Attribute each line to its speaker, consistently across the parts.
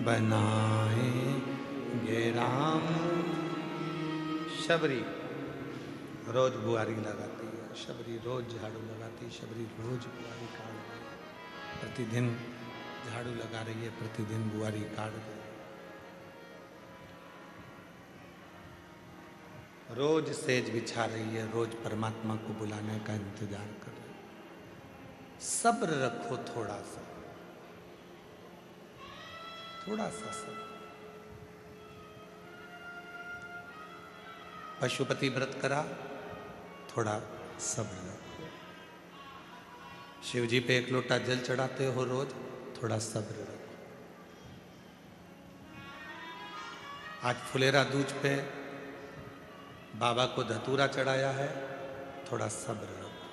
Speaker 1: बनाएंगे राम। शबरी रोज बुआरी लगाती है, शबरी रोज झाड़ू लगाती है, शबरी रोज बुआरी काट रही है, प्रतिदिन झाड़ू लगा रही है, प्रतिदिन बुआरी काट रही है, रोज सेज बिछा रही है, रोज परमात्मा को बुलाने का इंतजार कर रही है। सब्र रखो, थोड़ा सा सब्र। पशुपति व्रत करा, थोड़ा सब्र रखो। शिव जी पे 1 लोटा जल चढ़ाते हो रोज, थोड़ा सब्र रखो। आज फुलेरा दूज पे बाबा को धतूरा चढ़ाया है, थोड़ा सब्र रखो,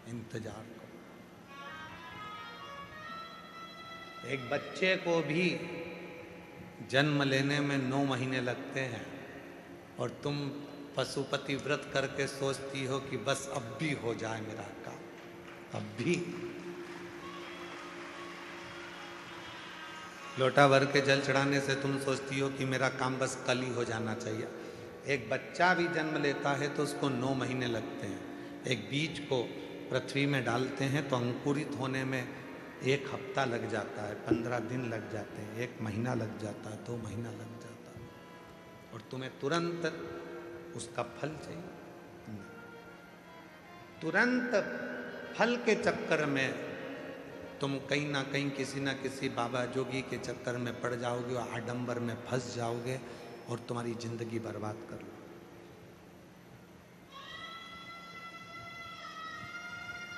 Speaker 1: इंतजार करो। एक बच्चे को भी जन्म लेने में 9 महीने लगते हैं और तुम पशुपति व्रत करके सोचती हो कि बस अब भी हो जाए मेरा काम, अब भी। लोटा भर के जल चढ़ाने से तुम सोचती हो कि मेरा काम बस कल ही हो जाना चाहिए। एक बच्चा भी जन्म लेता है तो उसको 9 महीने लगते हैं। एक बीज को पृथ्वी में डालते हैं तो अंकुरित होने में 1 हफ्ता लग जाता है, 15 दिन लग जाते हैं, 1 महीना लग जाता है, 2 महीना लग जाता है, और तुम्हें तुरंत उसका फल चाहिए। तुरंत फल के चक्कर में तुम कहीं ना कहीं किसी ना किसी बाबा जोगी के चक्कर में पड़ जाओगे और आडंबर में फंस जाओगे और तुम्हारी जिंदगी बर्बाद कर लो।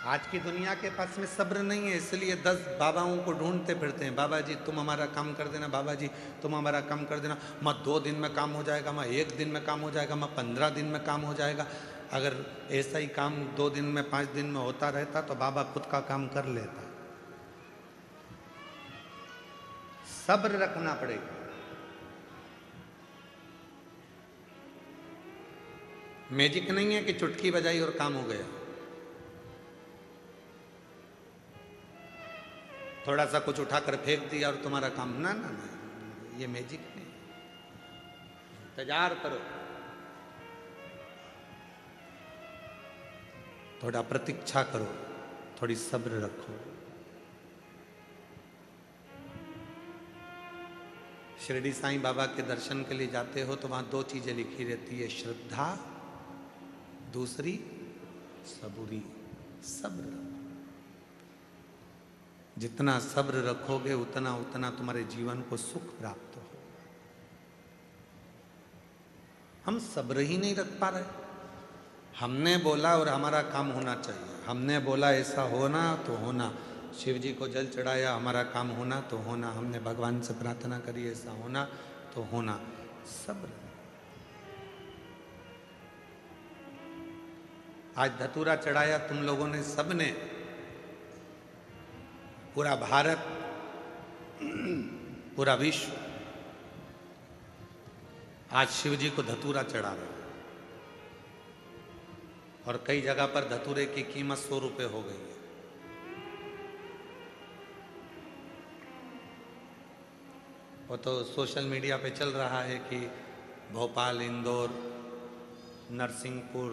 Speaker 1: आज की दुनिया के पास में सब्र नहीं है, इसलिए 10 बाबाओं को ढूंढते फिरते हैं। बाबा जी तुम हमारा काम कर देना, बाबा जी तुम हमारा काम कर देना। मैं 2 दिन में काम हो जाएगा, मैं 1 दिन में काम हो जाएगा, मैं 15 दिन में काम हो जाएगा। अगर ऐसा ही काम 2 दिन में 5 दिन में होता रहता तो बाबा खुद का काम कर लेता। सब्र रखना पड़ेगा। मैजिक नहीं है कि चुटकी बजाई और काम हो गया। थोड़ा सा कुछ उठाकर फेंक दिया और तुम्हारा काम, ना ना ना, ये मैजिक नहीं। इंतजार करो, थोड़ा प्रतीक्षा करो, थोड़ी सब्र रखो। शिरडी साईं बाबा के दर्शन के लिए जाते हो तो वहां 2 चीजें लिखी रहती है, श्रद्धा, दूसरी सबूरी, सब्र। जितना सब्र रखोगे उतना उतना तुम्हारे जीवन को सुख प्राप्त हो। हम सब्र ही नहीं रख पा रहे। हमने बोला और हमारा काम होना चाहिए, हमने बोला ऐसा होना तो होना। शिव जी को जल चढ़ाया, हमारा काम होना तो होना। हमने भगवान से प्रार्थना करी, ऐसा होना तो होना। सब्र। आज धतूरा चढ़ाया तुम लोगों ने, सबने, पूरा भारत, पूरा विश्व आज शिव जी को धतूरा चढ़ा रहा है। और कई जगह पर धतूरे की कीमत 100 रुपए हो गई है। वो तो सोशल मीडिया पे चल रहा है कि भोपाल, इंदौर, नरसिंहपुर,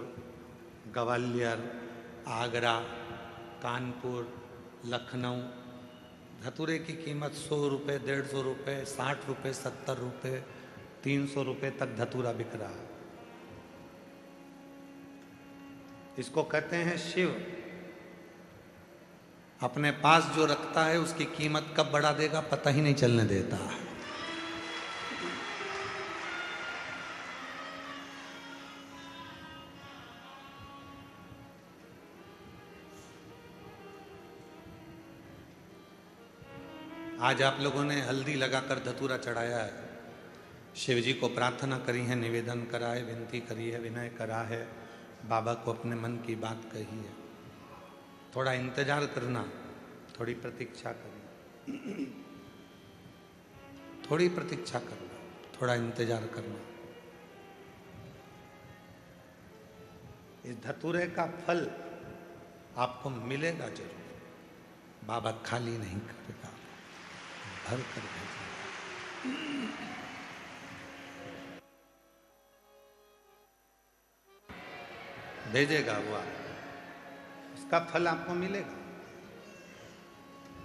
Speaker 1: ग्वालियर, आगरा, कानपुर, लखनऊ, धतूरे की कीमत 100 रुपये, 150 रुपये, 60 रुपये, 70 रुपये, 300 रुपये तक धतूरा बिक रहा है। इसको कहते हैं शिव अपने पास जो रखता है उसकी कीमत कब बढ़ा देगा पता ही नहीं चलने देता। आज आप लोगों ने हल्दी लगाकर धतूरा चढ़ाया है, शिव जी को प्रार्थना करी है, निवेदन करा है, विनती करी है, विनय करा है, बाबा को अपने मन की बात कही है। थोड़ा इंतजार करना, थोड़ी प्रतीक्षा करना, थोड़ी प्रतीक्षा करना, थोड़ा इंतजार करना। इस धतूरे का फल आपको मिलेगा जरूर, बाबा खाली नहीं करेगा। भर कर भेजेगा। भेजेगा वो आप, उसका फल आपको मिलेगा।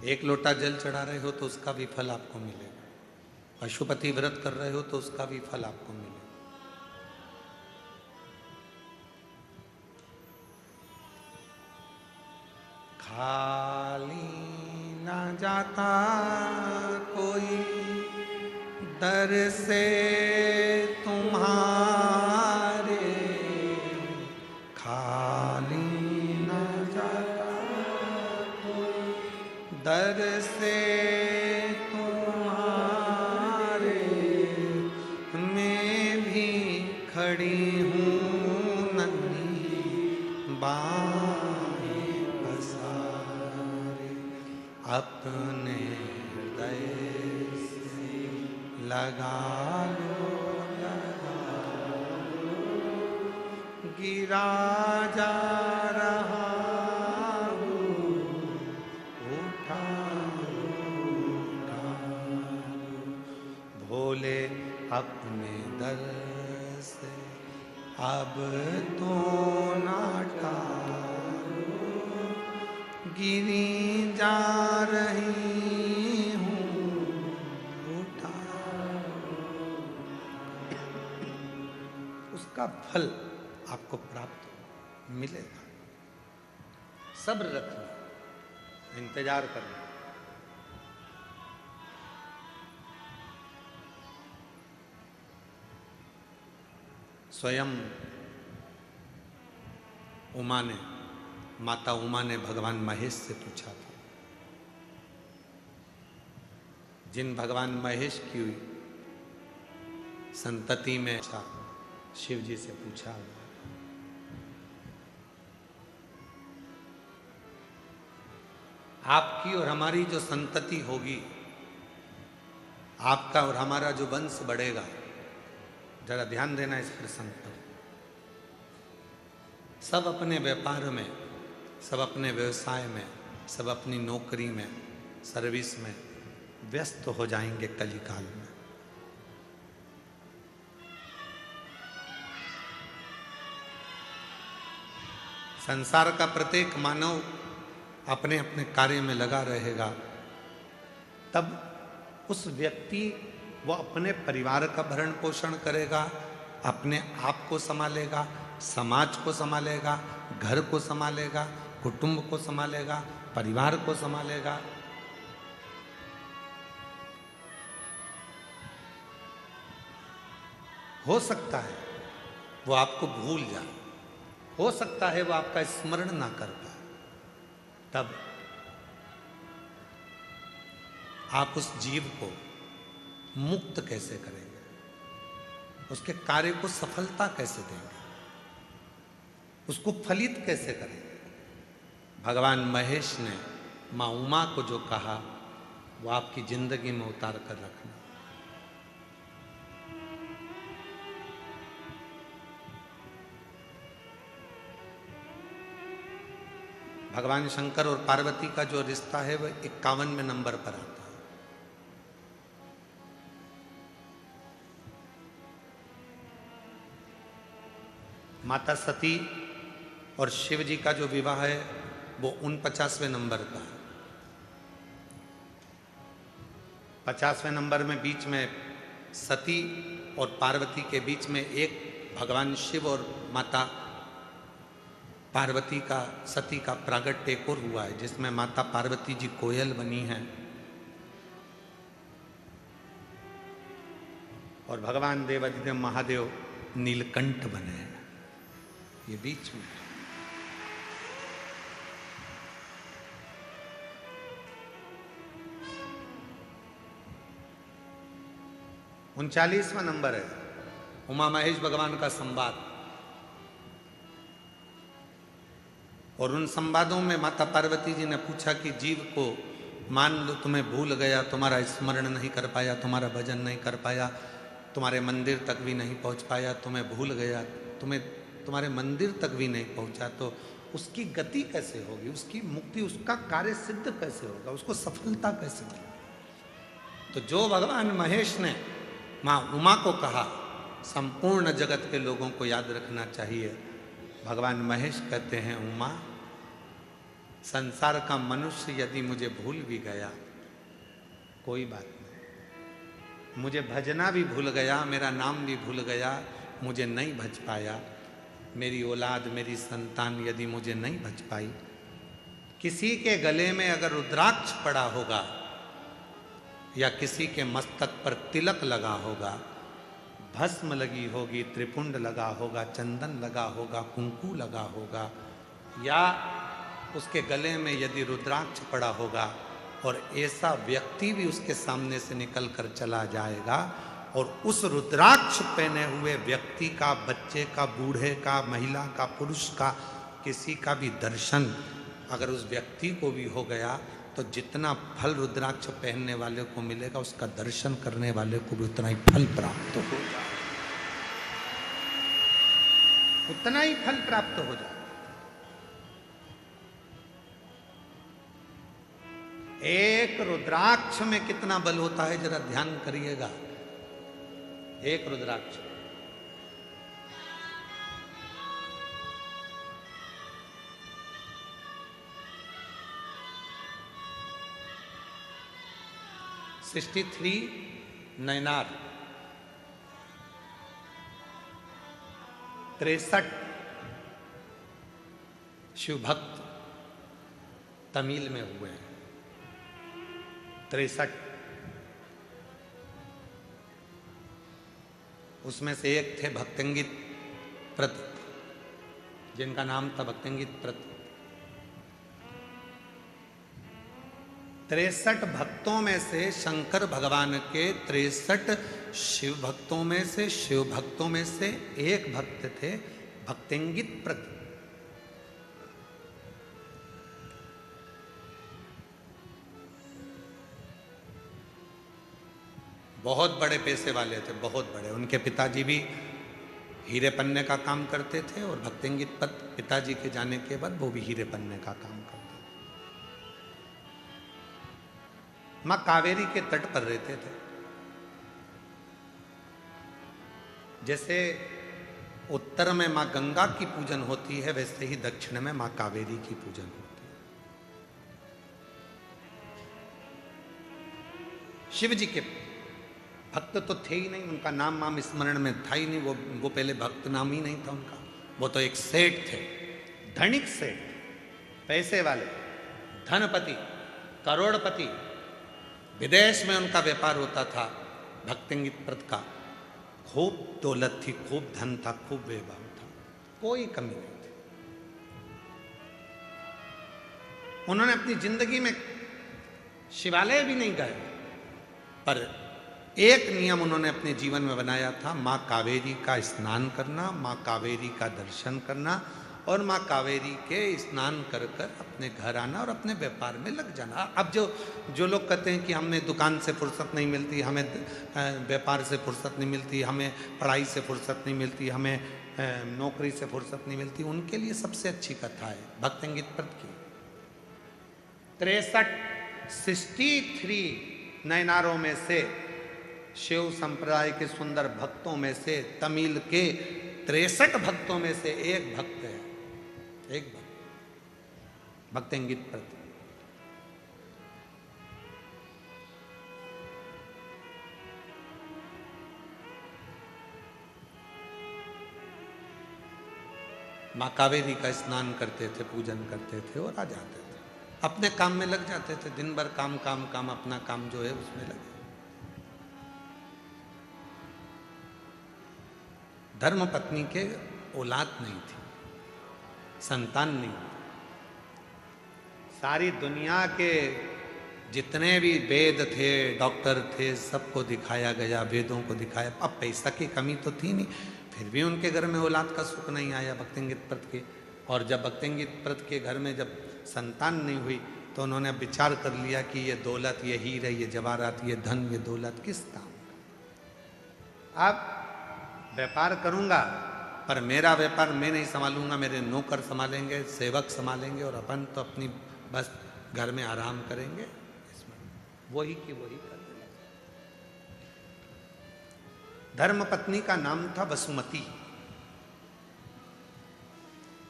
Speaker 1: एक लोटा जल चढ़ा रहे हो तो उसका भी फल आपको मिलेगा। पशुपति व्रत कर रहे हो तो उसका भी फल आपको मिलेगा। खाली ना जाता कोई दर से तुम्हारे, खाली ना जाता कोई दर से तुम्हारे, मैं भी खड़ी हूँ नन्ही बाहें पसारे, अपने हृदय से लगा लो, गिरा जा रहा हूँ, उठा भोले अपने दर से अब तो ना टालो, गिरी जा रही हूँ, उठा। उसका फल आपको प्राप्त मिलेगा। सब्र रखना, इंतजार करना। स्वयं उमा ने, माता उमा ने भगवान महेश से पूछा था। जिन भगवान महेश की संतति में शिव जी से पूछा, आपकी और हमारी जो संतति होगी, आपका और हमारा जो वंश बढ़ेगा, जरा ध्यान देना इस प्रसंग पर। सब अपने व्यापार में, सब अपने व्यवसाय में, सब अपनी नौकरी में, सर्विस में व्यस्त हो जाएंगे कलिकाल में। संसार का प्रत्येक मानव अपने अपने कार्य में लगा रहेगा, तब उस व्यक्ति वो अपने परिवार का भरण पोषण करेगा, अपने आप को संभालेगा, समाज को संभालेगा, घर को संभालेगा, कुटुंब को संभालेगा, परिवार को संभालेगा। हो सकता है वो आपको भूल जाए, हो सकता है वो आपका स्मरण ना कर पाए, तब आप उस जीव को मुक्त कैसे करेंगे, उसके कार्य को सफलता कैसे देंगे, उसको फलित कैसे करेंगे। भगवान महेश ने मां उमा को जो कहा वो आपकी जिंदगी में उतार कर रखना। भगवान शंकर और पार्वती का जो रिश्ता है वह 51वें नंबर पर आता है। माता सती और शिव जी का जो विवाह है वो 49वें नंबर का है। 50वें नंबर में बीच में सती और पार्वती के बीच में एक भगवान शिव और माता पार्वती का, सती का प्रागट्य एक और हुआ है, जिसमें माता पार्वती जी कोयल बनी हैं और भगवान देवाधिदेव महादेव नीलकंठ बने हैं। ये बीच में 39वां नंबर है, उमा महेश भगवान का संवाद। और उन संवादों में माता पार्वती जी ने पूछा कि जीव को मान लो तुम्हें भूल गया, तुम्हारा स्मरण नहीं कर पाया, तुम्हारा भजन नहीं कर पाया, तुम्हारे मंदिर तक भी नहीं पहुंच पाया, तुम्हें भूल गया, तुम्हारे मंदिर तक भी नहीं पहुंचा, तो उसकी गति कैसे होगी, उसकी मुक्ति, उसका कार्य सिद्ध कैसे होगा, उसको सफलता कैसे मिलेगी। तो जो भगवान महेश ने माँ उमा को कहा, संपूर्ण जगत के लोगों को याद रखना चाहिए। भगवान महेश कहते हैं, उमा, संसार का मनुष्य यदि मुझे भूल भी गया कोई बात नहीं, मुझे भजना भी भूल गया, मेरा नाम भी भूल गया, मुझे नहीं भज पाया, मेरी औलाद मेरी संतान यदि मुझे नहीं भज पाई, किसी के गले में अगर रुद्राक्ष पड़ा होगा या किसी के मस्तक पर तिलक लगा होगा, भस्म लगी होगी, त्रिपुंड लगा होगा, चंदन लगा होगा, कुंकू लगा होगा, या उसके गले में यदि रुद्राक्ष पड़ा होगा और ऐसा व्यक्ति भी उसके सामने से निकल कर चला जाएगा और उस रुद्राक्ष पहने हुए व्यक्ति का, बच्चे का, बूढ़े का, महिला का, पुरुष का, किसी का भी दर्शन अगर उस व्यक्ति को भी हो गया तो जितना फल रुद्राक्ष पहनने वाले को मिलेगा, उसका दर्शन करने वाले को भी उतना ही फल प्राप्त हो जाए, उतना ही फल प्राप्त हो जाए। एक रुद्राक्ष में कितना बल होता है जरा ध्यान करिएगा। एक रुद्राक्ष, $63 नैनार, 63 शिव भक्त तमिल में हुए हैं। 63 उसमें से एक थे भक्तंगित प्रत, जिनका नाम था भक्तंगित प्रत। 63 भक्तों में से शंकर भगवान के 63 शिव भक्तों में से, शिव भक्तों में से एक भक्त थे भक्तंगित प्रत। बहुत बड़े पैसे वाले थे, बहुत बड़े। उनके पिताजी भी हीरे पन्ने का काम करते थे और भक्तंगित प्रत पिताजी के जाने के बाद वो भी हीरे पन्ने का काम करते थे। माँ कावेरी के तट पर रहते थे। जैसे उत्तर में माँ गंगा की पूजन होती है, वैसे ही दक्षिण में माँ कावेरी की पूजन होती है। शिव जी के भक्त तो थे ही नहीं, उनका नाम माम स्मरण में था ही नहीं, वो पहले भक्त नाम ही नहीं था उनका। वो तो एक सेठ थे, धनिक सेठ, पैसे वाले, धनपति, करोड़पति। विदेश में उनका व्यापार होता था भक्तंगित प्रत का। खूब दौलत थी, खूब धन था, खूब वैभव था, कोई कमी नहीं थी। उन्होंने अपनी जिंदगी में शिवालय भी नहीं गए, पर एक नियम उन्होंने अपने जीवन में बनाया था, माँ कावेरी का स्नान करना, माँ कावेरी का दर्शन करना और माँ कावेरी के स्नान कर कर अपने घर आना और अपने व्यापार में लग जाना। अब जो लोग कहते हैं कि हमें दुकान से फुर्सत नहीं मिलती, हमें व्यापार से फुर्सत नहीं मिलती, हमें पढ़ाई से फुर्सत नहीं मिलती, हमें नौकरी से फुर्सत नहीं मिलती, उनके लिए सबसे अच्छी कथा है भक्तंगित प्रत की। 63 नैनारों में से, शिव संप्रदाय के सुंदर भक्तों में से, तमिल के 63 भक्तों में से एक भक्त है, एक भक्त भक्तंगित प्रत। माँ कावेरी का स्नान करते थे, पूजन करते थे और आ जाते थे, अपने काम में लग जाते थे। दिन भर काम काम काम, अपना काम जो है उसमें लगे। धर्म पत्नी के औलाद नहीं थी, संतान नहीं थी। सारी दुनिया के जितने भी वेद थे, डॉक्टर थे, सबको दिखाया गया, वेदों को दिखाया। अब पैसा की कमी तो थी नहीं, फिर भी उनके घर में औलाद का सुख नहीं आया भक्तंगित प्रत के। और जब भक्तंगित प्रत के घर में जब संतान नहीं हुई तो उन्होंने विचार कर लिया कि ये दौलत, ये हीरे, ये जवाहरात, ये धन, ये दौलत किस काम का। अब व्यापार करूंगा पर मेरा व्यापार मैं नहीं संभालूंगा, मेरे नौकर संभालेंगे, सेवक संभालेंगे और अपन तो अपनी बस घर में आराम करेंगे। इसमें वही की वही कर देंगे। धर्मपत्नी का नाम था वसुमती।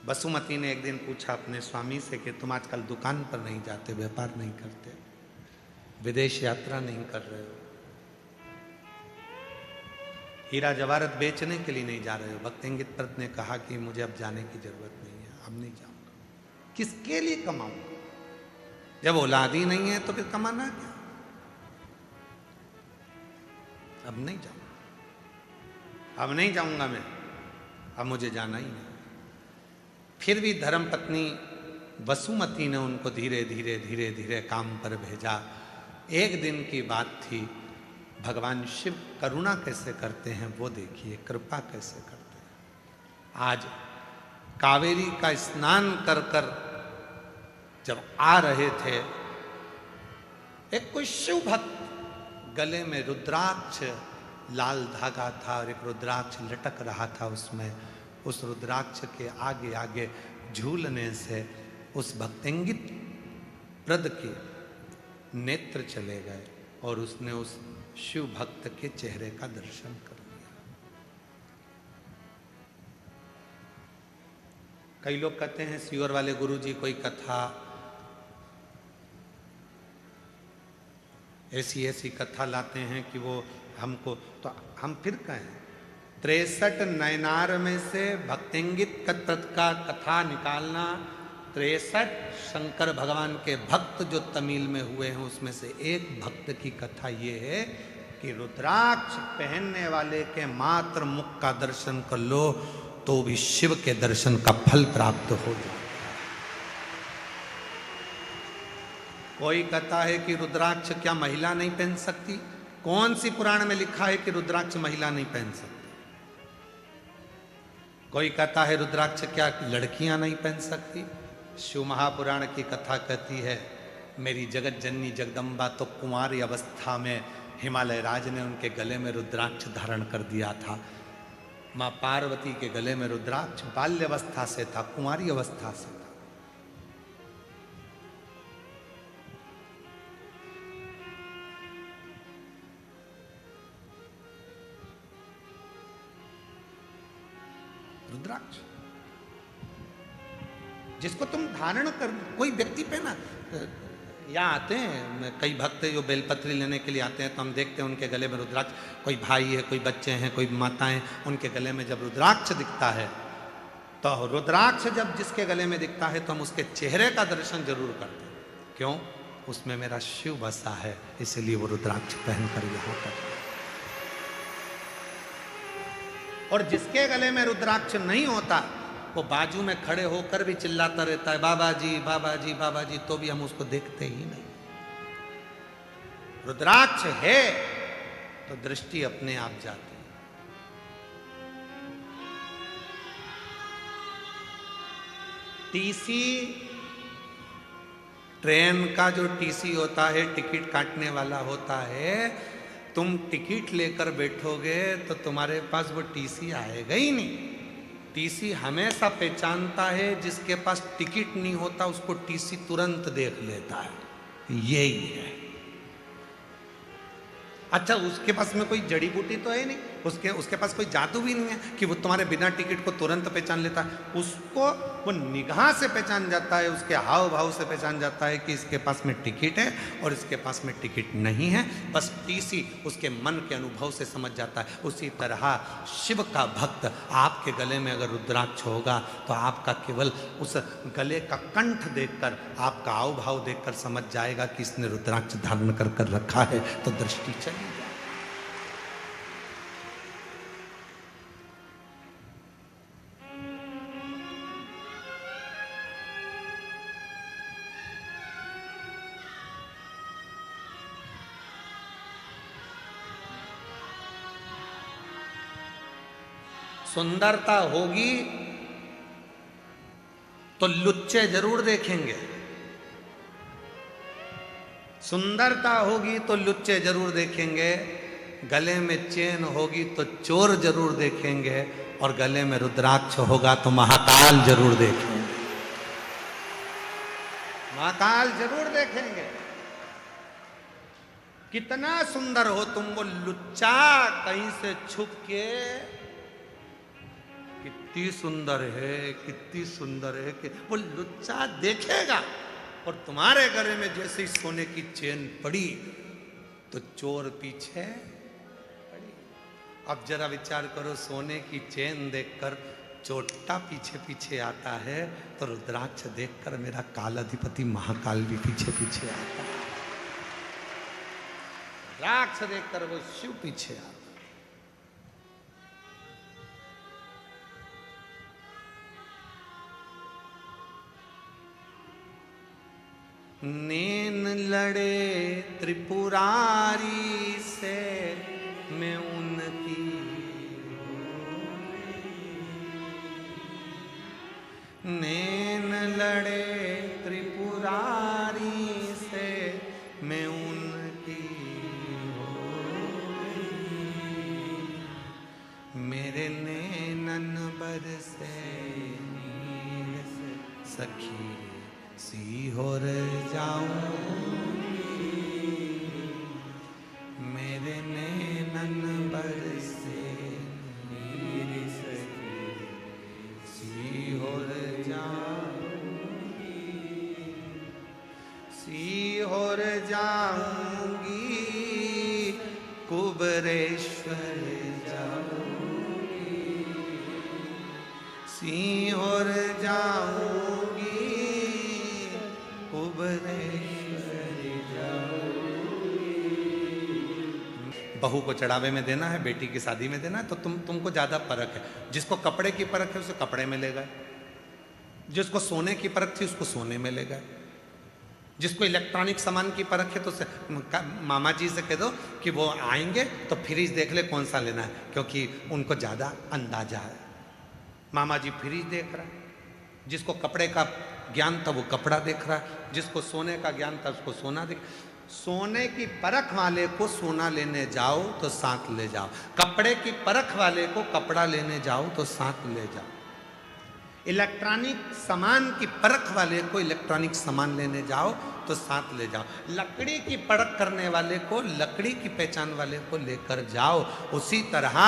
Speaker 1: वसुमती ने एक दिन पूछा अपने स्वामी से कि तुम आजकल दुकान पर नहीं जाते, व्यापार नहीं करते, विदेश यात्रा नहीं कर रहे हो, हीरा जवाहरत बेचने के लिए नहीं जा रहे हो। भक्तेंगित प्रत ने कहा कि मुझे अब जाने की जरूरत नहीं है, अब नहीं जाऊंगा। किसके लिए कमाऊंगा? जब औलाद ही नहीं है तो फिर कमाना क्या? अब नहीं जाऊंगा, अब नहीं जाऊंगा मैं, अब मुझे जाना ही नहीं। फिर भी धर्मपत्नी वसुमती ने उनको धीरे धीरे धीरे धीरे काम पर भेजा। एक दिन की बात थी। भगवान शिव करुणा कैसे करते हैं वो देखिए, कृपा कैसे करते हैं। आज कावेरी का स्नान कर कर जब आ रहे थे, एक कोई शिव भक्त, गले में रुद्राक्ष लाल धागा था और एक रुद्राक्ष लटक रहा था उसमें। उस रुद्राक्ष के आगे आगे झूलने से उस भक्तेंगित प्रद के नेत्र चले गए और उसने उस शिव भक्त के चेहरे का दर्शन कर लिया। कई लोग कहते हैं सीवर वाले गुरुजी कोई कथा, ऐसी ऐसी कथा लाते हैं कि वो हमको, तो हम फिर कहें 63 नयनार में से भक्तेंगित प्रद का कथा निकालना। 63 शंकर भगवान के भक्त जो तमिल में हुए हैं उसमें से एक भक्त की कथा ये है कि रुद्राक्ष पहनने वाले के मात्र मुख का दर्शन कर लो तो भी शिव के दर्शन का फल प्राप्त हो जाए। कोई कहता है कि रुद्राक्ष क्या महिला नहीं पहन सकती? कौन सी पुराण में लिखा है कि रुद्राक्ष महिला नहीं पहन सकती? कोई कहता है रुद्राक्ष क्या लड़कियां नहीं पहन सकती? शिव महापुराण की कथा कहती है मेरी जगत जननी जगदम्बा तो कुंवारी अवस्था में हिमालय राज ने उनके गले में रुद्राक्ष धारण कर दिया था। माँ पार्वती के गले में रुद्राक्ष बाल्यावस्था से था, कुंवारी अवस्था से था। रुद्राक्ष जिसको तुम धारण कर, कोई व्यक्ति पे ना, यहाँ आते हैं कई भक्त जो बेलपत्री लेने के लिए आते हैं तो हम देखते हैं उनके गले में रुद्राक्ष, कोई भाई है, कोई बच्चे हैं, कोई माताएं, उनके गले में जब रुद्राक्ष दिखता है तो रुद्राक्ष जब जिसके गले में दिखता है तो हम उसके चेहरे का दर्शन जरूर करते हैं। क्यों? उसमें मेरा शिव बसा है, इसलिए वो रुद्राक्ष पहनकर यहाँ पर। और जिसके गले में रुद्राक्ष नहीं होता वो बाजू में खड़े होकर भी चिल्लाता रहता है बाबा जी बाबा जी बाबा जी, तो भी हम उसको देखते ही नहीं। रुद्राक्ष है तो दृष्टि अपने आप जाती है। टीसी, ट्रेन का जो टीसी होता है, टिकट काटने वाला होता है, तुम टिकट लेकर बैठोगे तो तुम्हारे पास वो टीसी आएगा ही नहीं। टीसी हमेशा पहचानता है, जिसके पास टिकट नहीं होता उसको टीसी तुरंत देख लेता है। यही है। अच्छा, उसके पास में कोई जड़ी बूटी तो है नहीं, उसके पास कोई जादू भी नहीं है कि वो तुम्हारे बिना टिकट को तुरंत पहचान लेता है। उसको वो निगाह से पहचान जाता है, उसके हाव भाव से पहचान जाता है कि इसके पास में टिकट है और इसके पास में टिकट नहीं है। बस टीसी उसके मन के अनुभव से समझ जाता है। उसी तरह शिव का भक्त आपके गले में अगर रुद्राक्ष होगा तो आपका केवल उस गले का कंठ देखकर, आपका हाव भाव देखकर समझ जाएगा कि इसने रुद्राक्ष धारण कर रखा है, तो दृष्टि चली। सुंदरता होगी तो लुच्चे जरूर देखेंगे, सुंदरता होगी तो लुच्चे जरूर देखेंगे, गले में चेन होगी तो चोर जरूर देखेंगे, और गले में रुद्राक्ष होगा तो महाकाल जरूर देखेंगे। महाकाल जरूर देखेंगे। कितना सुंदर हो तुम, वो लुच्चा कहीं से छुप के कितनी सुंदर है, कितनी सुंदर है कि वो लुच्चा देखेगा। और तुम्हारे गले में जैसे ही सोने की चेन पड़ी तो चोर पीछे पड़ी। अब जरा विचार करो, सोने की चेन देखकर चोटा पीछे पीछे आता है, तो रुद्राक्ष देखकर मेरा कालाधिपति महाकाल भी पीछे पीछे आता है। रुद्राक्ष देखकर वो शिव पीछे आता है। नैन लड़े त्रिपुरारी से मैं उनकी, नैन लड़े त्रिपुरारी से मैं उनकी हो गई, मेरे नैनन बरसे नीर से सखी सीहोर जाऊंगी, मेरे नैनन बरसे नीर से सीहोर जाऊंगी, सीहोर जाऊंगी, कुबरेश्वर जाऊंगी, सीहोर जाऊंगी, बहू को चढ़ावे में देना है, बेटी की शादी में देना है, तो तुमको ज्यादा परख है। जिसको कपड़े की परख है उसे कपड़े में ले गए, जिसको सोने की परख थी उसको सोने में ले गए, जिसको इलेक्ट्रॉनिक सामान की परख है तो उसे मामा जी से कह दो कि वो आएंगे तो फ्रिज देख ले कौन सा लेना है, क्योंकि उनको ज्यादा अंदाजा है। मामा जी फ्रिज देख रहा है, जिसको कपड़े का ज्ञान था वो कपड़ा देख रहा है, जिसको सोने का ज्ञान था उसको सोना देख। सोने की परख वाले को सोना लेने जाओ तो साथ ले जाओ, कपड़े की परख वाले को कपड़ा लेने जाओ तो साथ ले जाओ, इलेक्ट्रॉनिक सामान की परख वाले को इलेक्ट्रॉनिक सामान लेने जाओ तो साथ ले जाओ, लकड़ी की परख करने वाले को लकड़ी की पहचान वाले को लेकर जाओ। उसी तरह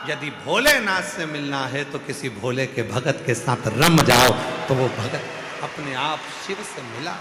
Speaker 1: यदि भोलेनाथ से मिलना है तो किसी भोले के भगत के साथ रम जाओ, तो वो भगत अपने आप शिव से मिला,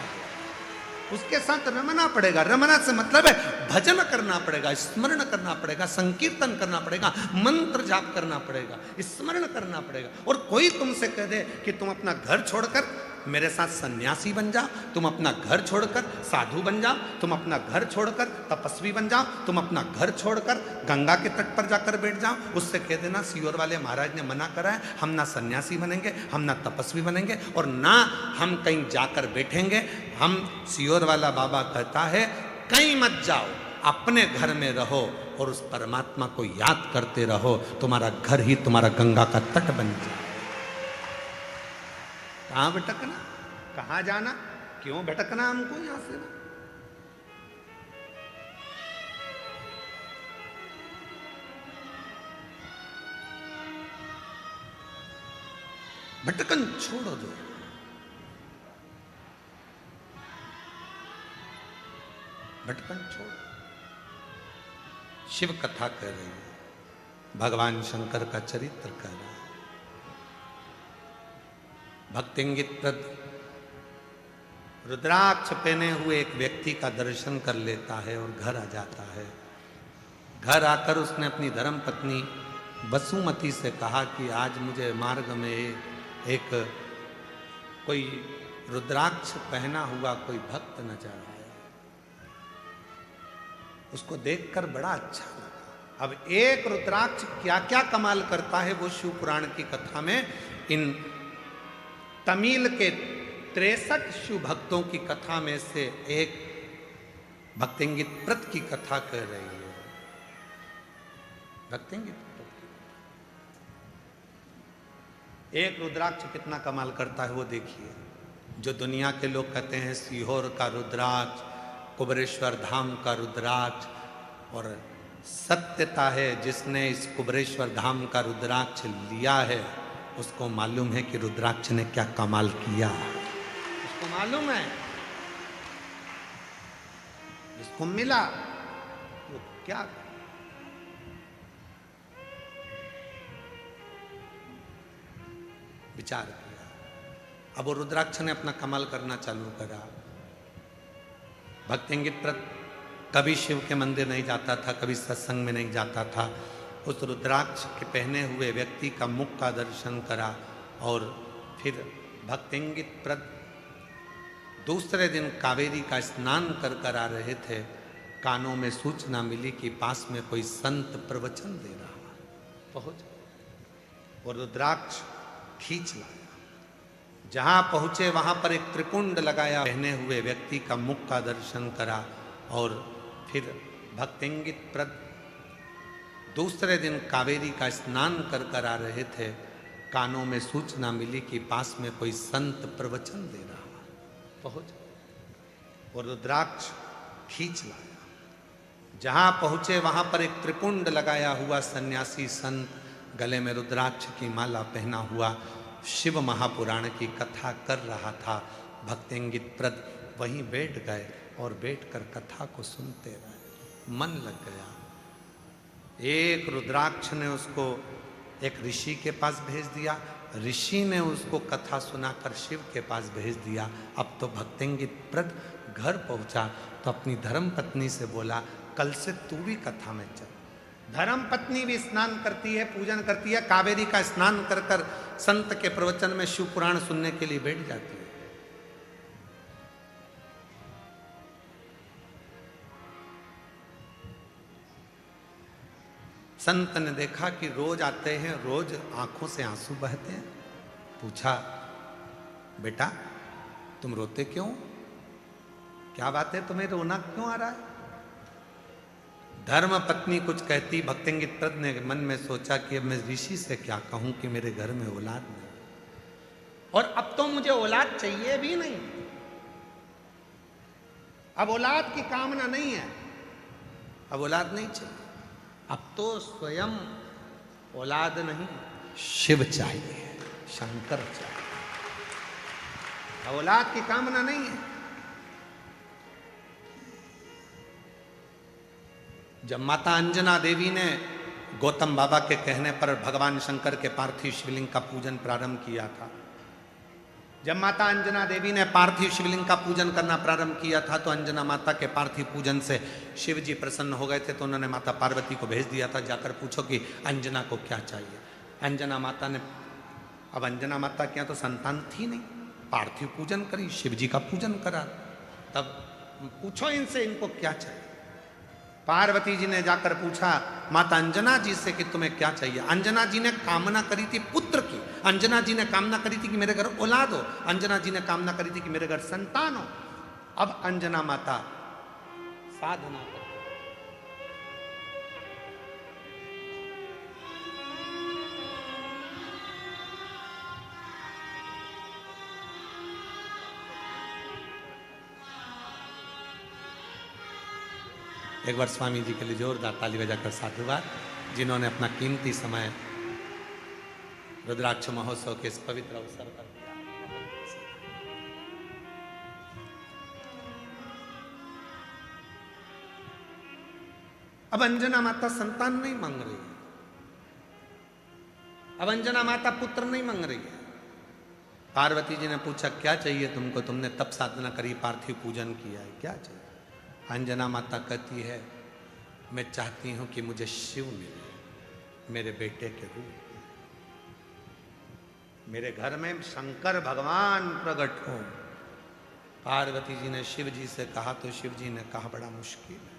Speaker 1: उसके साथ रमना पड़ेगा। रमना से मतलब है भजन करना पड़ेगा, स्मरण करना पड़ेगा, संकीर्तन करना पड़ेगा, मंत्र जाप करना पड़ेगा, स्मरण करना पड़ेगा। और कोई तुमसे कह दे कि तुम अपना घर छोड़कर मेरे साथ सन्यासी बन जाओ, तुम अपना घर छोड़कर साधु बन जाओ, तुम अपना घर छोड़कर तपस्वी बन जाओ, तुम अपना घर छोड़कर गंगा के तट पर जाकर बैठ जाओ, उससे कह देना सीहोर वाले महाराज ने मना करा है, हम ना सन्यासी बनेंगे, हम ना तपस्वी बनेंगे और ना हम कहीं जाकर बैठेंगे। हम सीहोर वाला बाबा कहता है कहीं मत जाओ, अपने घर में रहो और उस परमात्मा को याद करते रहो, तुम्हारा घर ही तुम्हारा गंगा का तट बन जाए। कहाँ भटकना, कहाँ जाना, क्यों भटकना हमको यहां से ना? भटकन छोड़ो दो, भटकन छोड़ो। शिव कथा कह रही है, भगवान शंकर का चरित्र कह रहा है। भक्तिंगित प्रद रुद्राक्ष पहने हुए एक व्यक्ति का दर्शन कर लेता है और घर आ जाता है। घर आकर उसने अपनी धर्म पत्नी वसुमती से कहा कि आज मुझे मार्ग में एक कोई रुद्राक्ष पहना हुआ कोई भक्त नजर आया, उसको देखकर बड़ा अच्छा लगा। अब एक रुद्राक्ष क्या क्या कमाल करता है वो शिव पुराण की कथा में, इन तमिल के 63 शिव भक्तों की कथा में से एक भक्तिंगित प्रत की कथा कह रही है। भक्तिंगित प्रत एक रुद्राक्ष कितना कमाल करता है वो देखिए। जो दुनिया के लोग कहते हैं सीहोर का रुद्राक्ष, कुबरेश्वर धाम का रुद्राक्ष, और सत्यता है जिसने इस कुबरेश्वर धाम का रुद्राक्ष लिया है उसको मालूम है कि रुद्राक्ष ने क्या कमाल किया, उसको मालूम है। जिसको मिला क्या? विचार किया। अब वो रुद्राक्ष ने अपना कमाल करना चालू करा। भक्तिंगित प्रत कभी शिव के मंदिर नहीं जाता था, कभी सत्संग में नहीं जाता था। उस रुद्राक्ष के पहने हुए व्यक्ति का मुख का दर्शन करा और फिर भक्तिंगित प्रत दूसरे दिन कावेरी का स्नान कर आ रहे थे। कानों में सूचना मिली कि पास में कोई संत प्रवचन दे रहा है। पहुंच और रुद्राक्ष खींच लाया। जहां पहुंचे वहां पर एक त्रिपुंड लगाया पहने हुए व्यक्ति का मुख का दर्शन करा और फिर भक्तिंगित प्रत दूसरे दिन कावेरी का स्नान कर आ रहे थे। कानों में सूचना मिली कि पास में कोई संत प्रवचन दे रहा है। पहुंच और रुद्राक्ष खींच लाया। जहां पहुंचे वहां पर एक त्रिपुंड लगाया हुआ सन्यासी संत गले में रुद्राक्ष की माला पहना हुआ शिव महापुराण की कथा कर रहा था। भक्तिंगित प्रत वहीं बैठ गए और बैठकर कथा को सुनते रहे। मन लग गया। एक रुद्राक्ष ने उसको एक ऋषि के पास भेज दिया, ऋषि ने उसको कथा सुनाकर शिव के पास भेज दिया। अब तो भक्तिंगित प्रत घर पहुंचा तो अपनी धर्म पत्नी से बोला, कल से तू भी कथा में चल। धर्म पत्नी भी स्नान करती है, पूजन करती है, कावेरी का स्नान कर संत के प्रवचन में शिव पुराण सुनने के लिए बैठ जाती है। संत ने देखा कि रोज आते हैं, रोज आंखों से आंसू बहते हैं। पूछा, बेटा तुम रोते क्यों? क्या बात है, तुम्हें रोना क्यों आ रहा है? धर्म पत्नी कुछ कहती। भक्तिंगित प्रत ने मन में सोचा कि अब मैं ऋषि से क्या कहूं कि मेरे घर में औलाद नहीं, और अब तो मुझे औलाद चाहिए भी नहीं। अब औलाद की कामना नहीं है, अब औलाद नहीं चाहिए। अब तो स्वयं औलाद नहीं, शिव चाहिए, शंकर चाहिए। अब औलाद की कामना नहीं है। जब माता अंजना देवी ने गौतम बाबा के कहने पर भगवान शंकर के पार्थिव शिवलिंग का पूजन प्रारंभ किया था, जब माता अंजना देवी ने पार्थिव शिवलिंग का पूजन करना प्रारंभ किया था, तो अंजना माता के पार्थिव पूजन से शिव जी प्रसन्न हो गए थे। तो उन्होंने माता पार्वती को भेज दिया था, जाकर पूछो कि अंजना को क्या चाहिए। अंजना माता ने, अब अंजना माता के यहाँ तो संतान थी नहीं, पार्थिव पूजन करी, शिव जी का पूजन करा। तब पूछो इनसे, इनको क्या चाहिए। पार्वती जी ने जाकर पूछा माता अंजना जी से कि तुम्हें क्या चाहिए। अंजना जी ने कामना करी थी पुत्र की, अंजना जी ने कामना करी थी कि मेरे घर औलाद हो, अंजना जी ने कामना करी थी कि मेरे घर संतान हो। अब अंजना माता साधना कर, एक बार स्वामी जी के लिए जोरदार ताली बजाकर साधुवाद, जिन्होंने अपना कीमती समय रुद्राक्ष महोत्सव के इस पवित्र अवसर पर दिया। अब अंजना माता संतान नहीं मांग रही है, अब अंजना माता पुत्र नहीं मांग रही है। पार्वती जी ने पूछा क्या चाहिए तुमको, तुमने तप साधना करी, पार्थिव पूजन किया है, क्या चाहिए। अंजना माता कहती है मैं चाहती हूं कि मुझे शिव मिले मेरे बेटे के रूप में, मेरे घर में शंकर भगवान प्रकट हो। पार्वती जी ने शिव जी से कहा तो शिव जी ने कहा बड़ा मुश्किल है,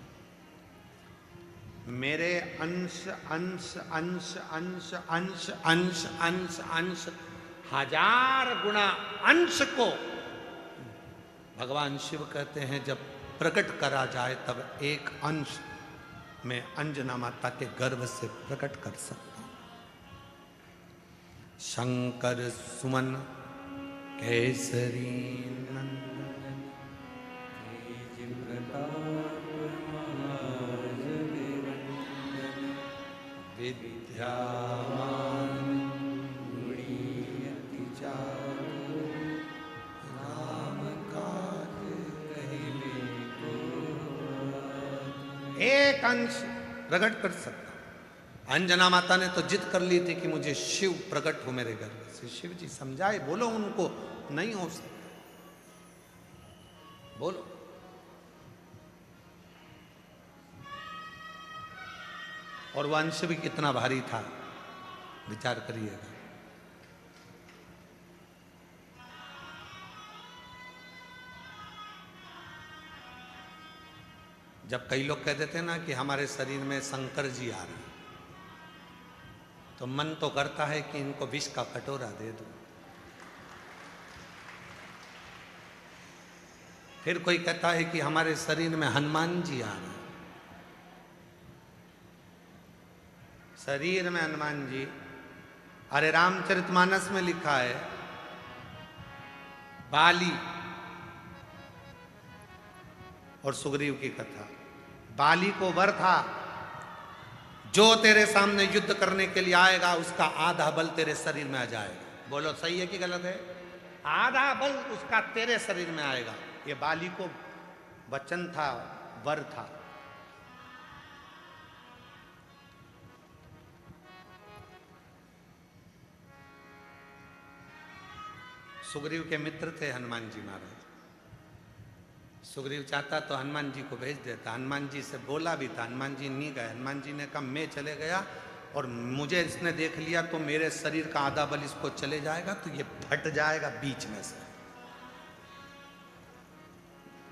Speaker 1: मेरे अंश अंश अंश अंश अंश अंश अंश अंश 1000 गुना अंश को भगवान शिव कहते हैं जब प्रकट करा जाए तब एक अंश मैं अंजना माता के गर्भ से प्रकट कर सकता हूं। शंकर सुमन केसरी नंदन तेज प्रताप महाजगवंदन विद्यावान गुणी अति चातुर राम काज कहिबे को। एक अंश प्रकट कर सकता हूं। अंजना माता ने तो जिद कर ली थी कि मुझे शिव प्रकट हो मेरे घर से। शिव जी समझाए, बोलो उनको, नहीं हो सकता, बोलो। और वह अंश भी कितना भारी था, विचार करिएगा। जब कई लोग कह देते हैं ना कि हमारे शरीर में शंकर जी आ रहे हैं, तो मन तो करता है कि इनको विष का कटोरा दे दूं। फिर कोई कहता है कि हमारे शरीर में हनुमान जी आ रहे हैं। शरीर में हनुमान जी, अरे रामचरितमानस में लिखा है, बाली और सुग्रीव की कथा। बाली को वर था, जो तेरे सामने युद्ध करने के लिए आएगा उसका आधा बल तेरे शरीर में आ जाएगा। बोलो सही है कि गलत है? आधा बल उसका तेरे शरीर में आएगा। ये बाली को वचन था, वर था। सुग्रीव के मित्र थे हनुमान जी महाराज। सुग्रीव चाहता तो हनुमान जी को भेज देता, हनुमान जी से बोला भी था, हनुमान जी नहीं गए। हनुमान जी ने कहा मैं चले गया और मुझे इसने देख लिया तो मेरे शरीर का आधा बल इसको चले जाएगा, तो ये फट जाएगा बीच में से।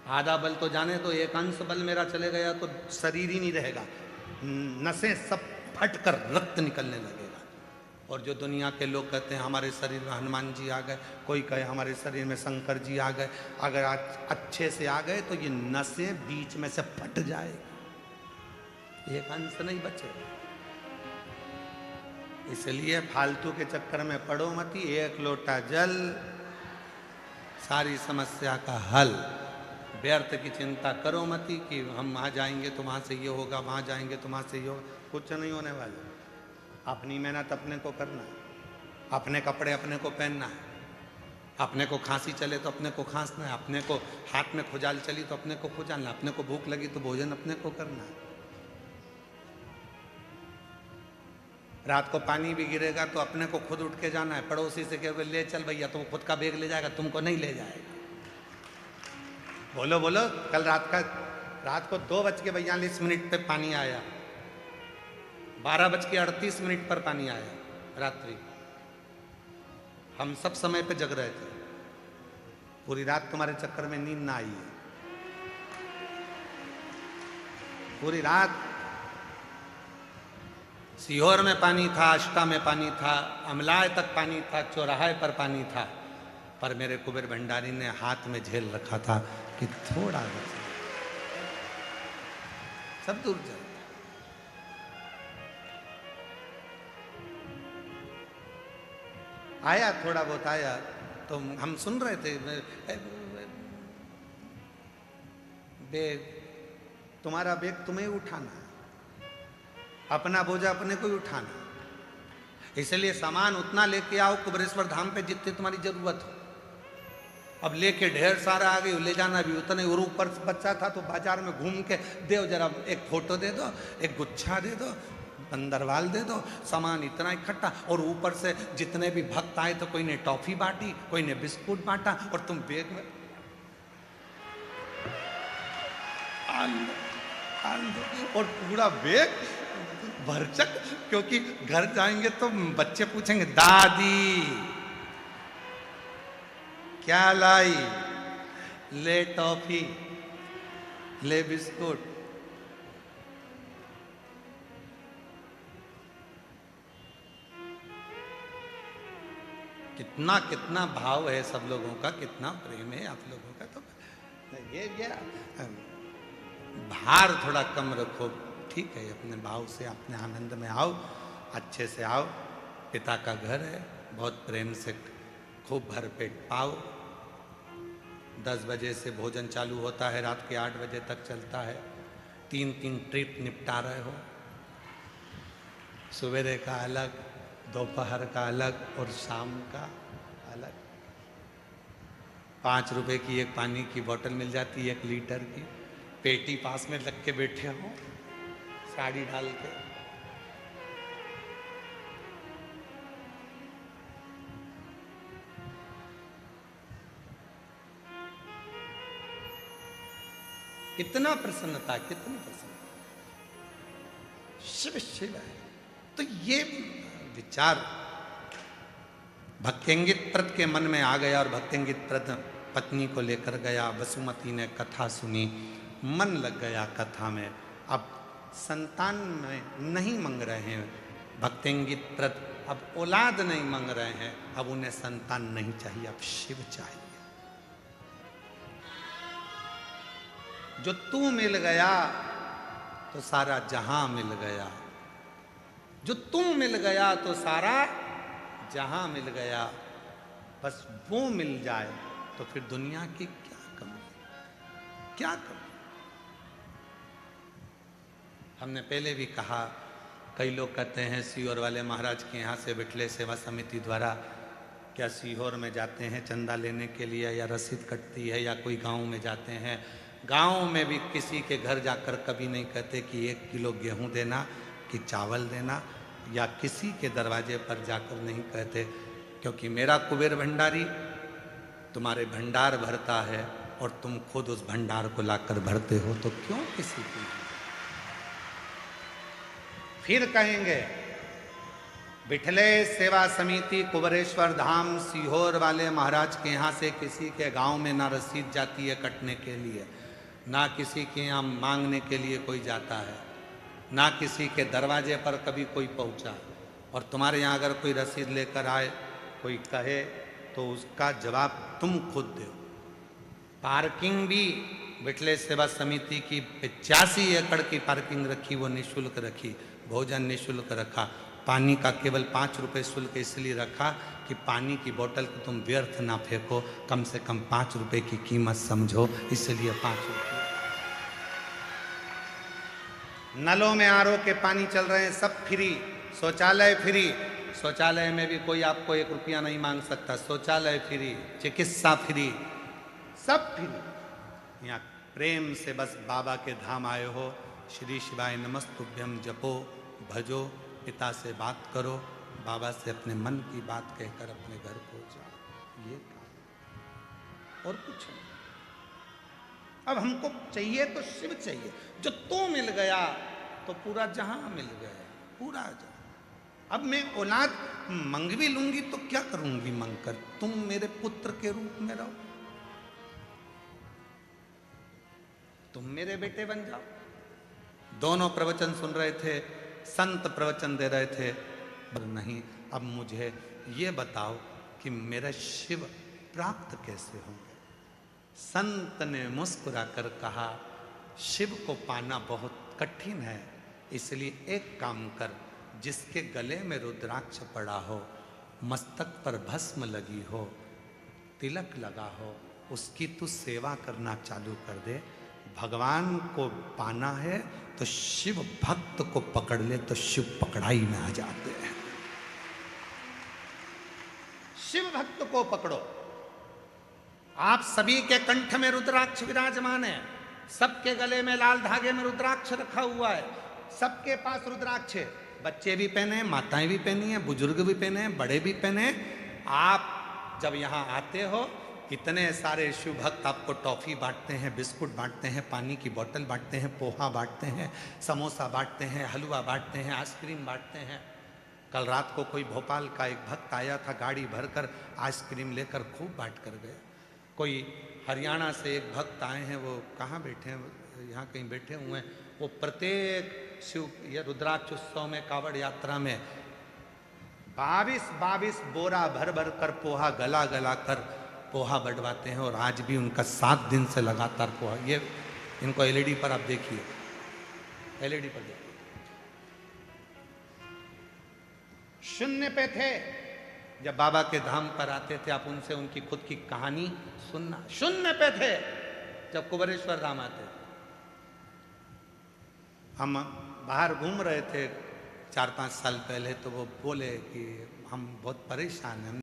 Speaker 1: आधा बल तो जाने तो, एक अंश बल मेरा चले गया तो शरीर ही नहीं रहेगा, नसें सब फट कर रक्त निकलने लगेगा। और जो दुनिया के लोग कहते हैं हमारे शरीर में हनुमान जी आ गए, कोई कहे हमारे शरीर में शंकर जी आ गए, अगर आज अच्छे से आ गए तो ये नसें बीच में से फट जाएगी, एक अंश नहीं बचेगा। इसलिए फालतू के चक्कर में पड़ो मती, एक लोटा जल सारी समस्या का हल। व्यर्थ की चिंता करो मती कि हम वहाँ जाएंगे तो वहाँ से ये होगा, वहाँ जाएंगे तो वहाँ से ये होगा, कुछ नहीं होने वाला। अपनी मेहनत अपने को करना है, अपने कपड़े अपने को पहनना है, अपने को खांसी चले तो अपने को खांसना है, अपने को हाथ में खुजाल चली तो अपने को खुजालना, अपने को भूख लगी तो भोजन अपने को करना है। रात को पानी भी गिरेगा तो अपने को खुद उठ के जाना है। पड़ोसी से कहोगे ले चल भैया, तो वो खुद का बैग ले जाएगा, तुमको नहीं ले जाएगा। बोलो बोलो, कल रात को 2:42 पे पानी आया, 12:38 पर पानी आया रात्रि। हम सब समय पे जग रहे थे, पूरी रात तुम्हारे चक्कर में नींद ना आई है। पूरी रात सीहोर में पानी था, अष्टा में पानी था, अमलाय तक पानी था, चौराहे पर पानी था, पर मेरे कुबेर भंडारी ने हाथ में झेल रखा था कि थोड़ा बचा, सब दूर जाए। आया, थोड़ा बहुत आया तो हम सुन रहे थे, बेग तुम्हारा बेग तुम्हें उठाना, अपना बोझा अपने को ही उठाना। इसलिए सामान उतना लेके आओ कुबेरेश्वर धाम पे जितनी तुम्हारी जरूरत हो। अब लेके ढेर सारा आ गई, ले जाना भी उतने। और ऊपर बच्चा था तो बाजार में घूम के दे जरा, एक फोटो दे दो, एक गुच्छा दे दो, बंदरवाल दे दो, सामान इतना इकट्ठा। और ऊपर से जितने भी भक्त आए तो कोई ने टॉफी बांटी, कोई ने बिस्कुट बांटा, और तुम बैग में और पूरा बैग भरचक। क्योंकि घर जाएंगे तो बच्चे पूछेंगे दादी क्या लाई, ले टॉफी, ले बिस्कुट। कितना कितना भाव है सब लोगों का, कितना प्रेम है आप लोगों का। तो ये भार थोड़ा कम रखो, ठीक है? अपने भाव से अपने आनंद में आओ, अच्छे से आओ। पिता का घर है, बहुत प्रेम से खूब भरपेट पाओ। 10 बजे से भोजन चालू होता है, रात के 8 बजे तक चलता है। 3 ट्रिप निपटा रहे हो, सवेरे का अलग, दोपहर का अलग और शाम का अलग। 5 रुपए की एक पानी की बोतल मिल जाती है, 1 लीटर की। पेटी पास में लग के बैठे हो, साड़ी डाल के। कितना प्रसन्नता, कितनी प्रसन्नता। शिव शिव है। तो ये विचार भक्तिंगित प्रद के मन में आ गया और भक्तिंगित प्रद पत्नी को लेकर गया। वसुमती ने कथा सुनी, मन लग गया कथा में। अब संतान में नहीं मांग रहे हैं भक्तिंगित प्रद, अब औलाद नहीं मांग रहे हैं, अब उन्हें संतान नहीं चाहिए, अब शिव चाहिए। जो तू मिल गया तो सारा जहां मिल गया, जो तू मिल गया तो सारा जहां मिल गया। बस वो मिल जाए तो फिर दुनिया की क्या कमी, क्या कमी। हमने पहले भी कहा, कई लोग कहते हैं सीहोर वाले महाराज के यहाँ से बिठले सेवा समिति द्वारा क्या सीहोर में जाते हैं चंदा लेने के लिए, या रसीद कटती है, या कोई गांव में जाते हैं। गांव में भी किसी के घर जाकर कभी नहीं कहते कि 1 किलो गेहूं देना कि चावल देना, या किसी के दरवाजे पर जाकर नहीं कहते, क्योंकि मेरा कुबेर भंडारी तुम्हारे भंडार भरता है और तुम खुद उस भंडार को लाकर भरते हो, तो क्यों किसी की। फिर कहेंगे बिठले सेवा समिति कुबरेश्वर धाम सीहोर वाले महाराज के यहाँ से किसी के गांव में ना रसीद जाती है कटने के लिए, ना किसी के यहाँ मांगने के लिए कोई जाता है, ना किसी के दरवाजे पर कभी कोई पहुंचा। और तुम्हारे यहाँ अगर कोई रसीद लेकर आए, कोई कहे, तो उसका जवाब तुम खुद दो। पार्किंग भी बिठले सेवा समिति की 85 एकड़ की पार्किंग रखी, वो निःशुल्क रखी। भोजन निःशुल्क रखा। पानी का केवल 5 रुपये शुल्क इसलिए रखा कि पानी की बोतल को तुम व्यर्थ ना फेंको, कम से कम 5 रुपये की कीमत समझो, इसलिए 5 रुपये। नलों में आरओ के पानी चल रहे हैं, सब फ्री। शौचालय फ्री, शौचालय में भी कोई आपको 1 रुपया नहीं मांग सकता। शौचालय फ्री, चिकित्सा फ्री, सब फ्री। यहाँ प्रेम से बस बाबा के धाम आए हो, श्री शिवाय नमस्तुभ्यम जपो, भजो, पिता से बात करो, बाबा से अपने मन की बात कहकर अपने घर को जाओ, ये काम और कुछ नहीं। अब हमको चाहिए तो शिव चाहिए। जो तू मिल गया तो पूरा जहां मिल गया, पूरा जहां। अब मैं औलाद मंग भी लूंगी तो क्या करूंगी मंग कर, तुम मेरे पुत्र के रूप में रहो, तुम मेरे बेटे बन जाओ। दोनों प्रवचन सुन रहे थे, संत प्रवचन दे रहे थे, पर नहीं, अब मुझे ये बताओ कि मेरा शिव प्राप्त कैसे होंगे। संत ने मुस्कुराकर कहा, शिव को पाना बहुत कठिन है, इसलिए एक काम कर, जिसके गले में रुद्राक्ष पड़ा हो, मस्तक पर भस्म लगी हो, तिलक लगा हो, उसकी तू सेवा करना चालू कर दे। भगवान को पाना है तो शिव भक्त को पकड़ ले तो शिव पकड़ाई में आ जाते हैं। शिव भक्त को पकड़ो। आप सभी के कंठ में रुद्राक्ष विराजमान है, सबके गले में लाल धागे में रुद्राक्ष रखा हुआ है, सबके पास रुद्राक्ष है। बच्चे भी पहने हैं, माताएं भी पहनी हैं, बुजुर्ग भी पहने हैं, बड़े भी पहने हैं। आप जब यहाँ आते हो, इतने सारे शिव भक्त आपको टॉफी बांटते हैं, बिस्कुट बांटते हैं, पानी की बोतल बांटते हैं, पोहा बांटते हैं, समोसा बांटते हैं, हलवा बांटते हैं, आइसक्रीम बांटते हैं। कल रात को कोई भोपाल का एक भक्त आया था, गाड़ी भरकर आइसक्रीम लेकर खूब बांट कर गया। कोई हरियाणा से एक भक्त आए हैं, वो कहाँ बैठे हैं, यहाँ कहीं बैठे हुए हैं। वो प्रत्येक शिव या रुद्राक्ष उत्सव में, कावड़ यात्रा में 22 बोरा भर भर कर पोहा गला गला कर पोहा बढ़वाते हैं। और आज भी उनका 7 दिन से लगातार पोहा। ये इनको एलईडी पर आप देखिए, एलईडी पर देखिए। शून्य पे थे जब बाबा के धाम पर आते थे, आप उनसे उनकी खुद की कहानी सुनना। शून्य पे थे जब कुबरेश्वर धाम आते थे। हम बाहर घूम रहे थे 4-5 साल पहले, तो वो बोले कि हम बहुत परेशान हैं,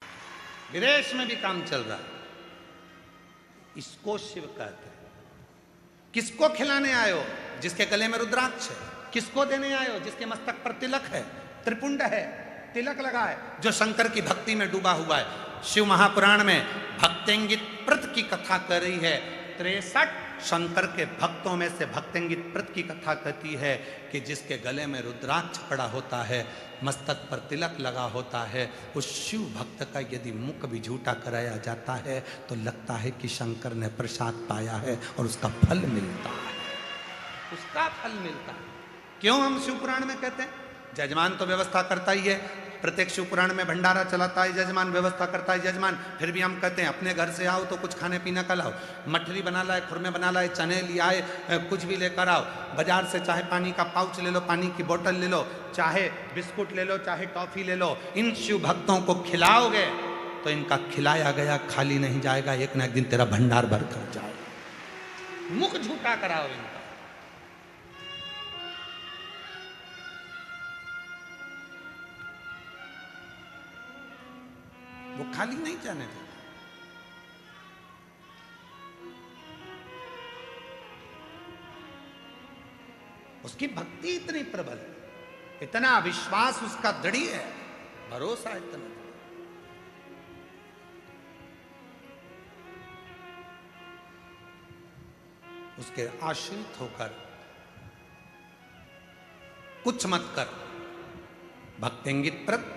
Speaker 1: विदेश में भी काम चल रहा है। इसको शिव कहते हैं। किसको खिलाने आए हो? जिसके गले में रुद्राक्ष है। किसको देने आए हो? जिसके मस्तक पर तिलक है, त्रिपुंड है, तिलक लगा है, जो शंकर की भक्ति में डूबा हुआ है। शिव महापुराण में भक्तेंगित प्रत की कथा कर रही है। 63 शंकर के भक्तों में से भक्तेंगित प्रत की कथा कहती है कि जिसके गले में रुद्राक्ष पड़ा होता है, मस्तक पर तिलक लगा होता है, उस शिव भक्त का यदि मुख भी झूठा कराया जाता है तो लगता है कि शंकर ने प्रसाद पाया है और उसका फल मिलता है, उसका फल मिलता है। क्यों हम शिव पुराण में कहते हैं? जजमान तो व्यवस्था करता ही है, प्रत्येक शिव पुराण में भंडारा चलाता है जजमान, व्यवस्था करता है जजमान। फिर भी हम कहते हैं अपने घर से आओ तो कुछ खाने पीने का लाओ, मठरी बना लाए, खुरमे बना लाए, चने ले आए, कुछ भी लेकर आओ। बाजार से चाहे पानी का पाउच ले लो, पानी की बोतल ले लो, चाहे बिस्कुट ले लो, चाहे टॉफी ले लो। इन शिव भक्तों को खिलाओगे तो इनका खिलाया गया खाली नहीं जाएगा, एक ना एक दिन तेरा भंडार भर कर जाएगा। मुख झूठा कराओ इनका। वो खाली नहीं जाने देता। उसकी भक्ति इतनी प्रबल है, इतना विश्वास उसका दृढ़ है, भरोसा इतना। उसके आश्रित होकर कुछ मत कर। भक्तेंगित प्रत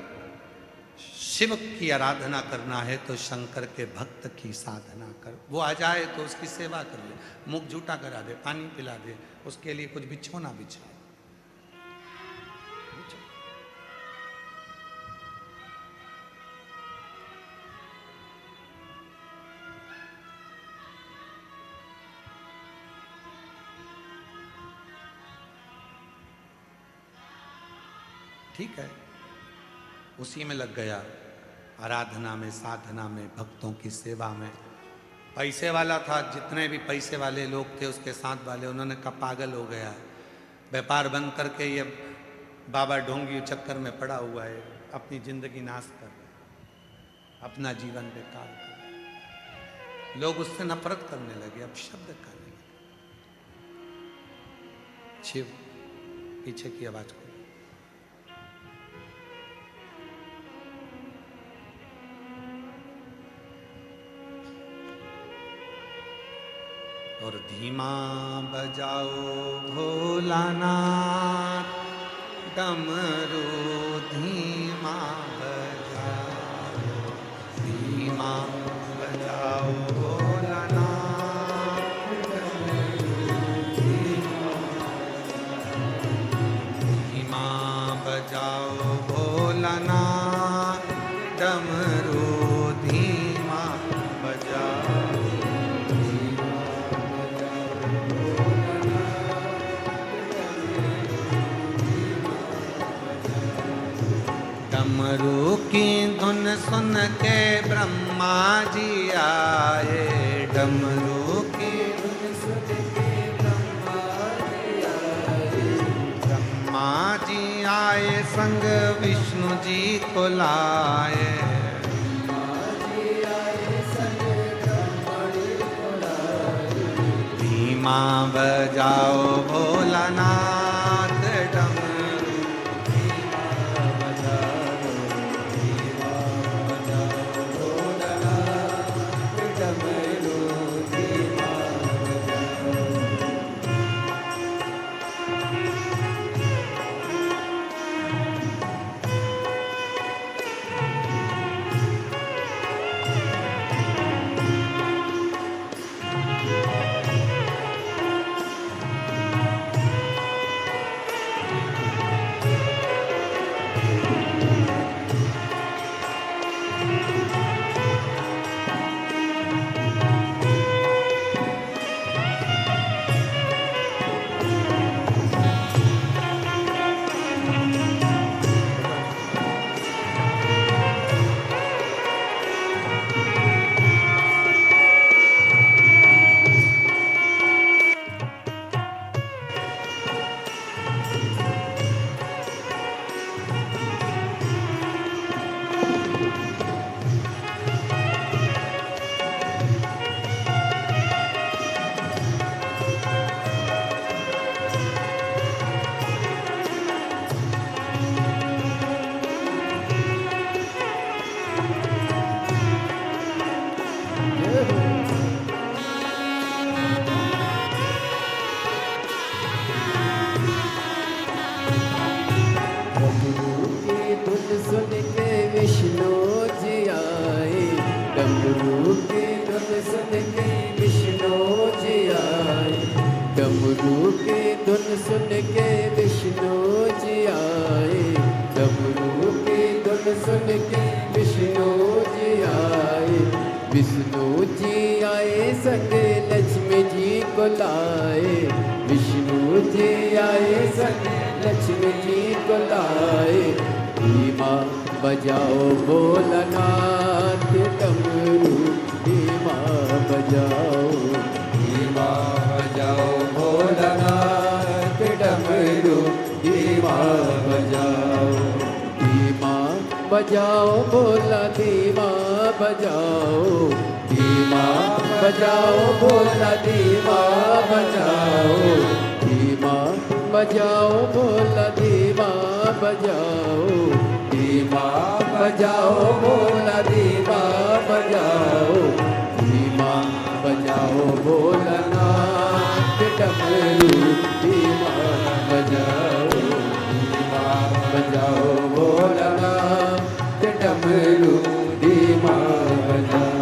Speaker 1: शिव की आराधना करना है तो शंकर के भक्त की साधना कर। वो आ जाए तो उसकी सेवा कर ले, मुख झूठा करा दे, पानी पिला दे, उसके लिए कुछ बिछोना बिछा। ठीक है, उसी में लग गया, आराधना में, साधना में, भक्तों की सेवा में। पैसे वाला था, जितने भी पैसे वाले लोग थे उसके साथ वाले, उन्होंने कहा पागल हो गया, व्यापार बंद करके ये बाबा ढोंगी चक्कर में पड़ा हुआ है, अपनी जिंदगी नाश कर रहा है, अपना जीवन बेकार कर रहा है। लोग उससे नफरत करने लगे, अब शब्द करने लगे। शिव पीछे की आवाज को और धीमा बजाओ भोलानाथ, डमरू धीमा बजाओ, धीमा बजाओ भोलानाथ, धीमा बजाओ भोलानाथ, डमरू धीमा बजाओ। डमरू की धुन सुन के ब्रह्मा जी आए, डमरू की धुन सुन के ब्रह्मा जी आए, ब्रह्मा जी आए संग विष्णु जी को लाए, धीमा बजाओ भोलानाथ, डमरू
Speaker 2: डमरू की धुन सुन के विष्णु जी आए, डमरू की धुन सुन के विष्णु जी आए, विष्णु जी आए संग लक्ष्मी जी को लाए, विष्णु जी आए संग लक्ष्मी जी को लाए। धीमा बजाओ भोलानाथ डमरू, धीमा बजाओ, धीमा बजाओ भोलानाथ डमरू, धीमा बजाओ, धीमा बजाओ भोला, धीमा बजाओ, धीमा बजाओ भोला, धीमा बजाओ, धीमा बजाओ भोला, धीमा बजाओ, धीमा बजाओ भोला, धीमा बजाओ, धीमा बजाओ भोलानाथ डमरू, धीमा बजाओ, धीमा बजाओ भोलानाथ डमरू, धीमा बजाओ।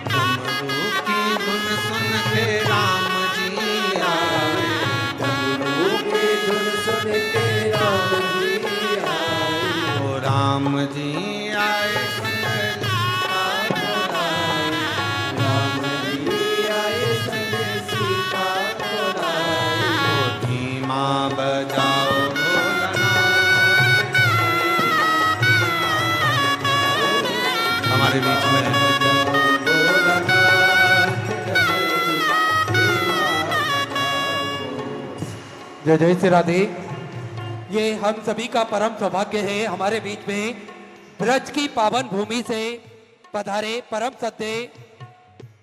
Speaker 1: डमरू की धुन सुन के राम जी आए,
Speaker 2: डमरू की धुन सुन के राम जी आए,
Speaker 1: ओ राम जी आए संग सीता को लाए,
Speaker 2: राम जी आए संग सीता को लाए।
Speaker 1: ओ धीमा बजाओ भोलानाथ, हमारे बीच में है।
Speaker 3: जय जय श्री राधे। ये हम सभी का परम सौभाग्य है, हमारे बीच में ब्रज की पावन भूमि से पधारे परम सत्य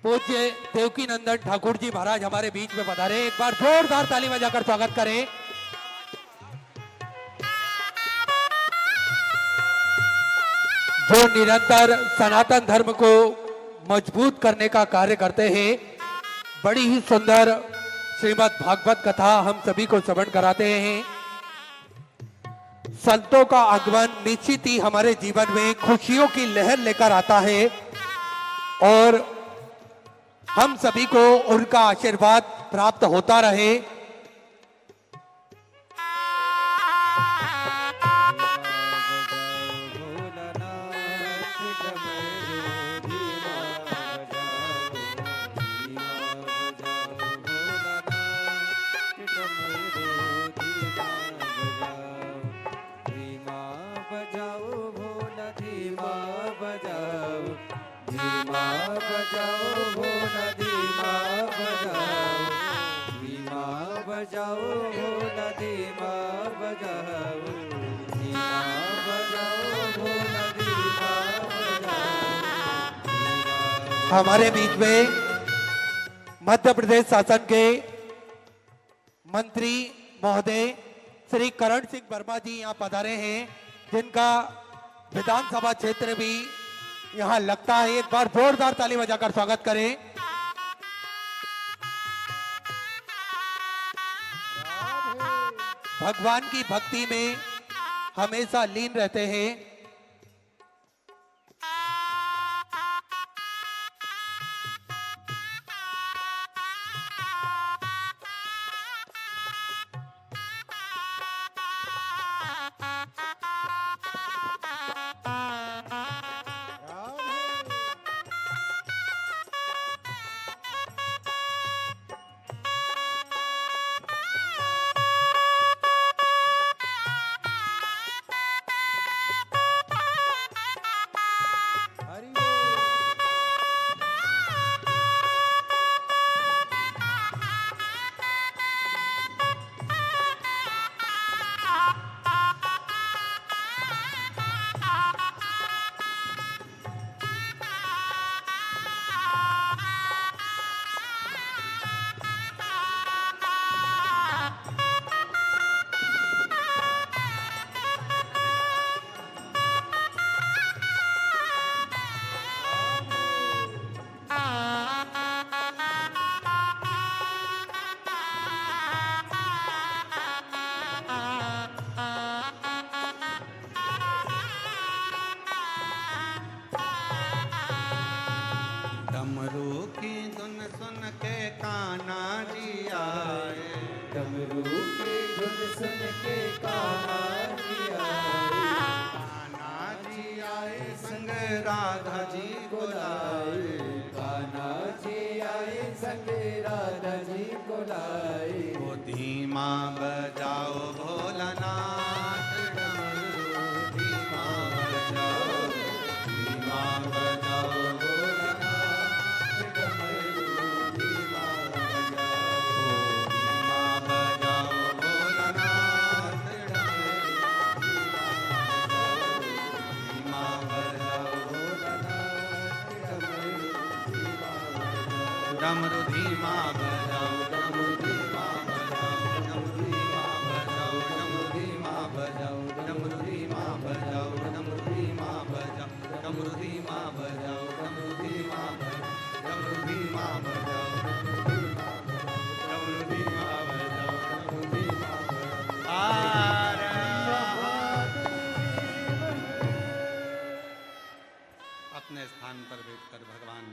Speaker 3: पूज्य देवकी नंदन ठाकुर जी महाराज हमारे बीच में पधारे। एक बार जोरदार ताली बजाकर स्वागत करें। जो निरंतर सनातन धर्म को मजबूत करने का कार्य करते हैं, बड़ी ही सुंदर श्रीमद् भागवत कथा हम सभी को श्रवण कराते हैं। संतों का आगमन निश्चित ही हमारे जीवन में खुशियों की लहर लेकर आता है और हम सभी को उनका आशीर्वाद प्राप्त होता रहे। हमारे बीच में मध्य प्रदेश शासन के मंत्री महोदय श्री करण सिंह वर्मा जी यहाँ पधारे हैं, जिनका विधानसभा क्षेत्र भी यहाँ लगता है। एक बार जोरदार ताली बजाकर स्वागत करें। भगवान की भक्ति में हमेशा लीन रहते हैं।
Speaker 1: राधा जी को लाए,
Speaker 2: कान्हा जी आए संग राधा जी को लाए।
Speaker 1: वो धीमा बजाओ भोलानाथ डमरू, धीमा बजाओ, धीमा बजाओ भोलानाथ डमरू, धीमा बजाओ, धीमा बजाओ भोलानाथ डमरू, धीमा बजाओ भोलानाथ डमरू, डमरू धीमा बजाओ, डमरू धीमा बजाओ, डमरू धीमा बजाओ, डमरू धीमा बजाओ, डमरू धीमा बजाओ, डमरू धीमा बजाओ, डमरू धीमा बजाओ, डमरू धीमा बजाओ, डमरू धीमा बजाओ, डमरू धीमा बजाओ। अपने स्थान पर बैठकर भगवान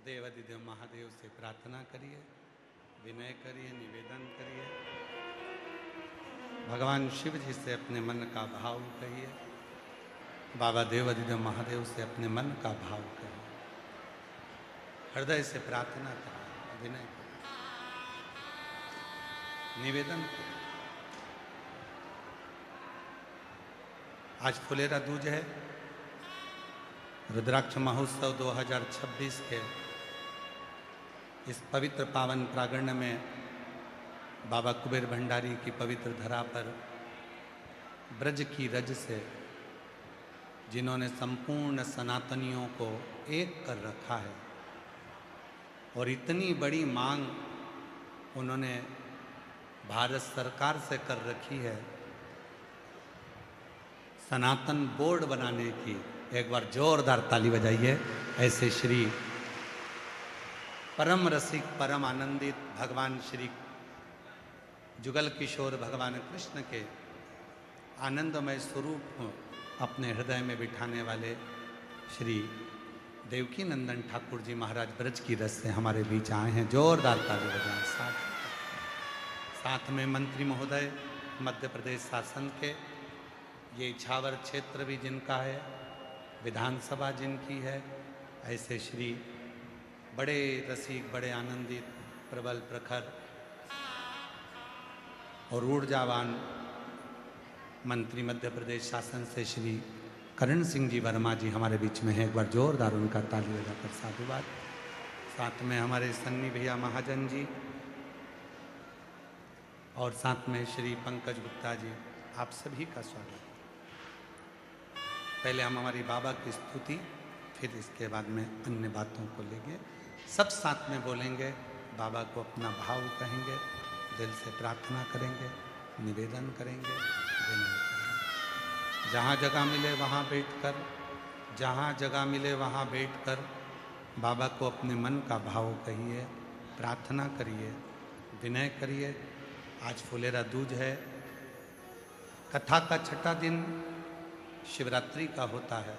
Speaker 1: देवाधिदेव महादेव से प्रार्थना करिए, विनय करिए, निवेदन करिए। भगवान शिव जी से अपने मन का भाव कहिए, बाबा देवाधिदेव महादेव से अपने मन का भाव कहिए, हृदय से प्रार्थना करिए, विनय करिए, निवेदन करिए। आज फुलेरा दूज है। रुद्राक्ष महोत्सव 2026 के इस पवित्र पावन प्रांगण में बाबा कुबेर भंडारी की पवित्र धरा पर ब्रज की रज से जिन्होंने संपूर्ण सनातनियों को एक कर रखा है और इतनी बड़ी मांग उन्होंने भारत सरकार से कर रखी है सनातन बोर्ड बनाने की, एक बार जोरदार ताली बजाइए। ऐसे श्री परम रसिक, परम आनंदित भगवान श्री जुगल किशोर भगवान कृष्ण के आनंदमय स्वरूप अपने हृदय में बिठाने वाले श्री देवकी नंदन ठाकुर जी महाराज ब्रज की रस से हमारे बीच आए हैं। जोरदार ताली बजाएं। साथ में मंत्री महोदय मध्य प्रदेश शासन के, ये इछावर क्षेत्र भी जिनका है, विधानसभा जिनकी है, ऐसे श्री बड़े रसिक, बड़े आनंदित, प्रबल, प्रखर और ऊर्जावान मंत्री मध्य प्रदेश शासन से श्री करण सिंह जी वर्मा जी हमारे बीच में है। एक बार जोरदार उनका ताली बजाकर साधुवाद। साथ में हमारे सन्नी भैया महाजन जी और साथ में श्री पंकज गुप्ता जी, आप सभी का स्वागत। पहले हम हमारी बाबा की स्तुति, फिर इसके बाद में अन्य बातों को लेंगे। सब साथ में बोलेंगे, बाबा को अपना भाव कहेंगे, दिल से प्रार्थना करेंगे, निवेदन करेंगे, विनय करेंगे। जहाँ जगह मिले वहाँ बैठकर, जहाँ जगह मिले वहाँ बैठकर बाबा को अपने मन का भाव कहिए, प्रार्थना करिए, विनय करिए। आज फुलेरा दूज है। कथा का छठा दिन शिवरात्रि का होता है।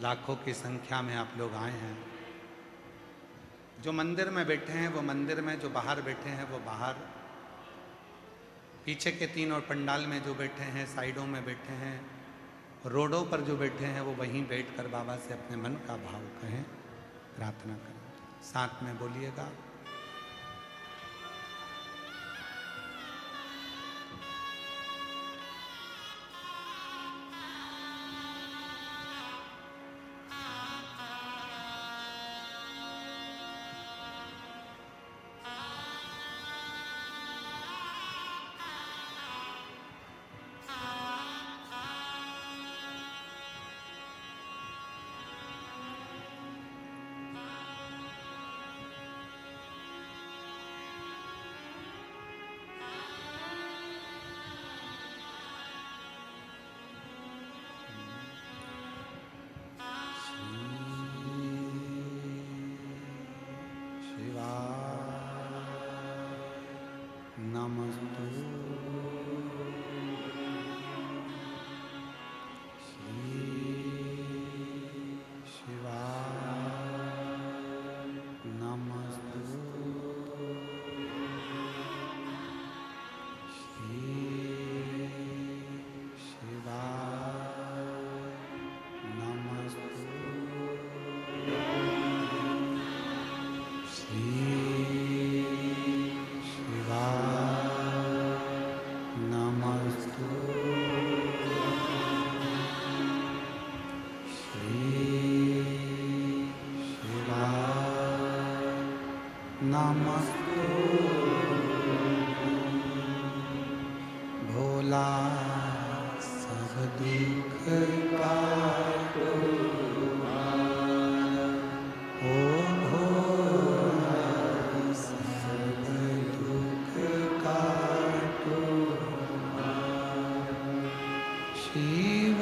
Speaker 1: लाखों की संख्या में आप लोग आए हैं। जो मंदिर में बैठे हैं वो मंदिर में, जो बाहर बैठे हैं वो बाहर, पीछे के 3 और पंडाल में जो बैठे हैं, साइडों में बैठे हैं, रोडों पर जो बैठे हैं वो वहीं बैठकर बाबा से अपने मन का भाव कहें, प्रार्थना करें। साथ में बोलिएगा। नमस्तु श्री शिवाय नमस्तु भोला सब दुख काटो ओ भोला सब दुख काटो शिव